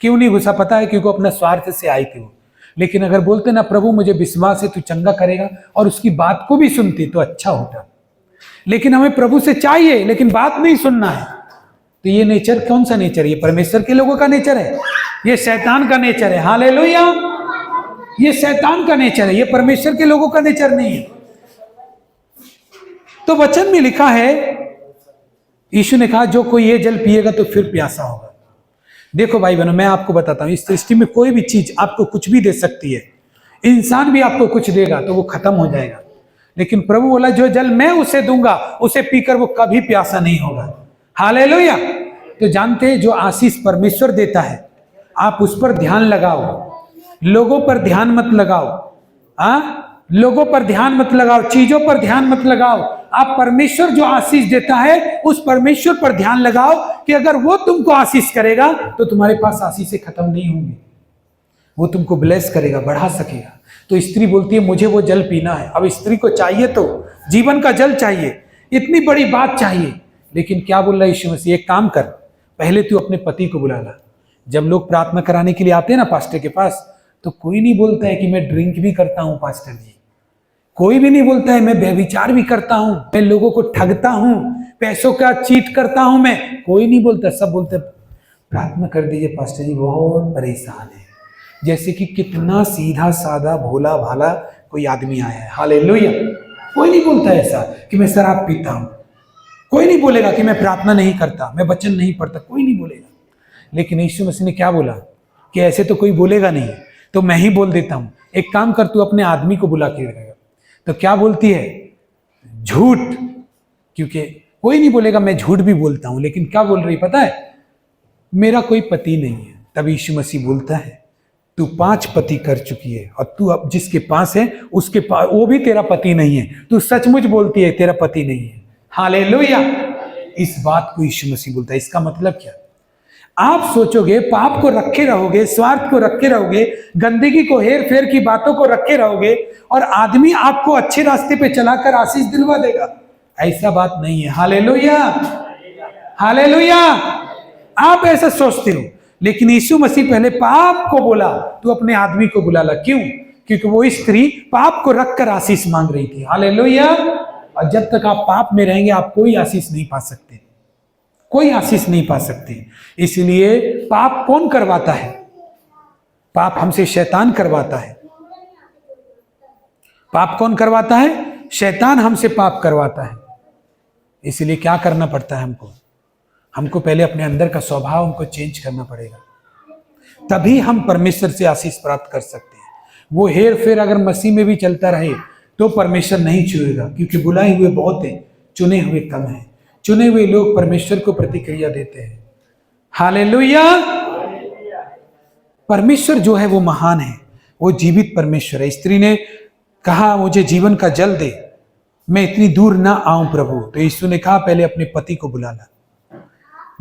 क्यों नहीं घुसा पता है? क्योंकि अपना स्वार्थ से आए थे वो। लेकिन अगर बोलते ना प्रभु मुझे विश्वास है तू चंगा करेगा, और उसकी बात को भी सुनती तो अच्छा होता। लेकिन हमें प्रभु से चाहिए लेकिन बात नहीं सुनना है। तो ये नेचर कौन सा नेचर? ये परमेश्वर के लोगों का नेचर है, ये शैतान का नेचर है। हालेलुया, ये शैतान का नेचर है, ये परमेश्वर के लोगों का नेचर नहीं है। तो वचन में लिखा है, यीशु ने कहा जो कोई ये जल पिएगा तो फिर प्यासा होगा। देखो भाई बहनों, मैं आपको बताता हूं, इस सृष्टि में कोई भी चीज आपको कुछ भी दे सकती है। इंसान भी आपको कुछ देगा तो वो खत्म हो जाएगा, लेकिन प्रभु बोला जो जल मैं उसे दूंगा उसे पीकर वो कभी प्यासा नहीं होगा। हालेलुया। तो जानते हैं जो आशीष परमेश्वर देता है आप उस पर ध्यान लगाओ, लोगों पर ध्यान मत लगाओ। लोगों पर ध्यान मत लगाओ, चीजों पर ध्यान मत लगाओ। आप परमेश्वर जो आशीष देता है उस परमेश्वर पर ध्यान लगाओ कि अगर वो तुमको आशीष करेगा तो तुम्हारे पास आशीषें खत्म नहीं होंगी, वो तुमको ब्लेस करेगा, बढ़ा सकेगा। तो स्त्री बोलती है मुझे वो जल पीना है। अब स्त्री को चाहिए तो जीवन का जल चाहिए, इतनी बड़ी बात चाहिए। लेकिन क्या बोल रहा है यीशु मसीह? एक काम कर, पहले तू अपने पति को बुला ला। जब लोग प्रार्थना कराने के लिए आते हैं ना पास्टर के पास, तो कोई नहीं बोलता है कि मैं ड्रिंक भी करता हूं पास्टर जी, कोई भी नहीं बोलता है मैं व्यभिचार भी करता हूं, मैं लोगों को ठगता हूं, पैसों का चीट करता हूं, मैं कोई नहीं बोलता। सब बोलते प्रार्थना कर दीजिए पास्टर जी, बहुत परेशान है। जैसे कि कितना सीधा साधा भोला भाला कोई आदमी आया है। हालेलुया। कोई नहीं बोलता ऐसा कि मैं शराब पीता हूं, कोई नहीं बोलेगा कि मैं प्रार्थना नहीं करता, मैं वचन नहीं पढ़ता, कोई नहीं बोलेगा। लेकिन यीशु मसीह ने क्या बोला कि ऐसे तो कोई बोलेगा नहीं, तो मैं ही बोल देता हूं। एक काम कर, तू अपने आदमी को बुला के रखेगा। तो क्या बोलती है? झूठ। क्योंकि कोई नहीं बोलेगा मैं झूठ भी बोलता हूं, लेकिन क्या बोल रही पता है? मेरा कोई पति नहीं है। तब यीशु मसीह बोलता है तू 5 पति कर चुकी है, और तू अब जिसके पास है उसके पास वो भी तेरा पति नहीं है। तू सचमुच बोलती है तेरा पति नहीं है। हालेलुया। इस बात को यीशु मसीह बोलता है। इसका मतलब क्या? आप सोचोगे, पाप को रखे रहोगे, स्वार्थ को रखे रहोगे, गंदगी को, हेर फेर की बातों को रखे रहोगे, और आदमी आपको अच्छे रास्ते पे चलाकर आशीष दिलवा देगा। ऐसा बात नहीं है। Hallelujah, hallelujah. आप ऐसा सोचते हो, लेकिन यीशु मसीह पहले पाप को बोला तू अपने आदमी को बुला ला। क्यों? क्योंकि वो स्त्री पाप को रखकर आशीष मांग रही थी। हालेलुया। और जब तक आप पाप में रहेंगे आप कोई आशीष नहीं पा सकते, कोई आशीष नहीं पा सकते। इसलिए पाप कौन करवाता है? पाप हमसे शैतान करवाता है। पाप कौन करवाता है? शैतान हमसे पाप करवाता है। इसलिए क्या करना पड़ता है हमको पहले अपने अंदर का स्वभाव हमको चेंज करना पड़ेगा, तभी हम परमेश्वर से आशीष प्राप्त कर सकते हैं। वो हेर फेर अगर मसीह में भी चलता रहे तो परमेश्वर नहीं छुएगा, क्योंकि बुलाए हुए बहुत हैं, चुने हुए कम हैं। चुने हुए लोग परमेश्वर को प्रतिक्रिया देते हैं। हालेलुया। परमेश्वर जो है वो महान है, वो जीवित परमेश्वर है। स्त्री ने कहा मुझे जीवन का जल दे, मैं इतनी दूर ना आऊं प्रभु। तो यीशु ने कहा पहले अपने पति को बुला ला।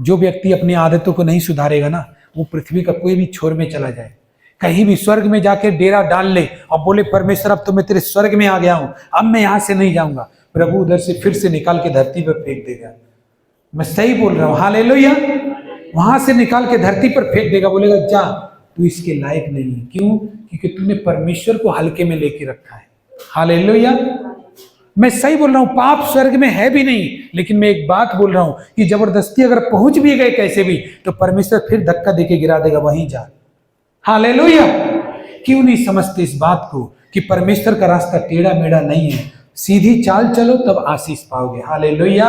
जो व्यक्ति अपनी आदतों को नहीं सुधारेगा ना, वो पृथ्वी का कोई भी छोर में चला जाए, कहीं भी स्वर्ग में जाके डेरा डाल ले और बोले परमेश्वर अब तो मैं तेरे स्वर्ग में आ गया हूं, अब मैं यहां से नहीं जाऊंगा, प्रभु उधर से फिर से निकाल के धरती पर फेंक देगा। मैं सही बोल रहा हूं। हालेलुया। वहां से निकाल के धरती पर फेंक देगा, बोलेगा जा तू इसके लायक नहीं है। क्यों? क्योंकि तूने परमेश्वर को हल्के में लेके रखा है। हालेलुया। मैं सही बोल रहा हूं। पाप स्वर्ग में है भी नहीं, लेकिन मैं एक बात बोल रहा हूं कि जबरदस्ती अगर पहुंच भी गए कैसे भी, तो परमेश्वर फिर धक्का देके गिरा देगा, वहीं जा। हालेलुया। क्यों नहीं समझते इस बात को कि परमेश्वर का रास्ता टेढ़ा मेढ़ा नहीं है, सीधी चाल चलो तब आशीष पाओगे। हालेलुया।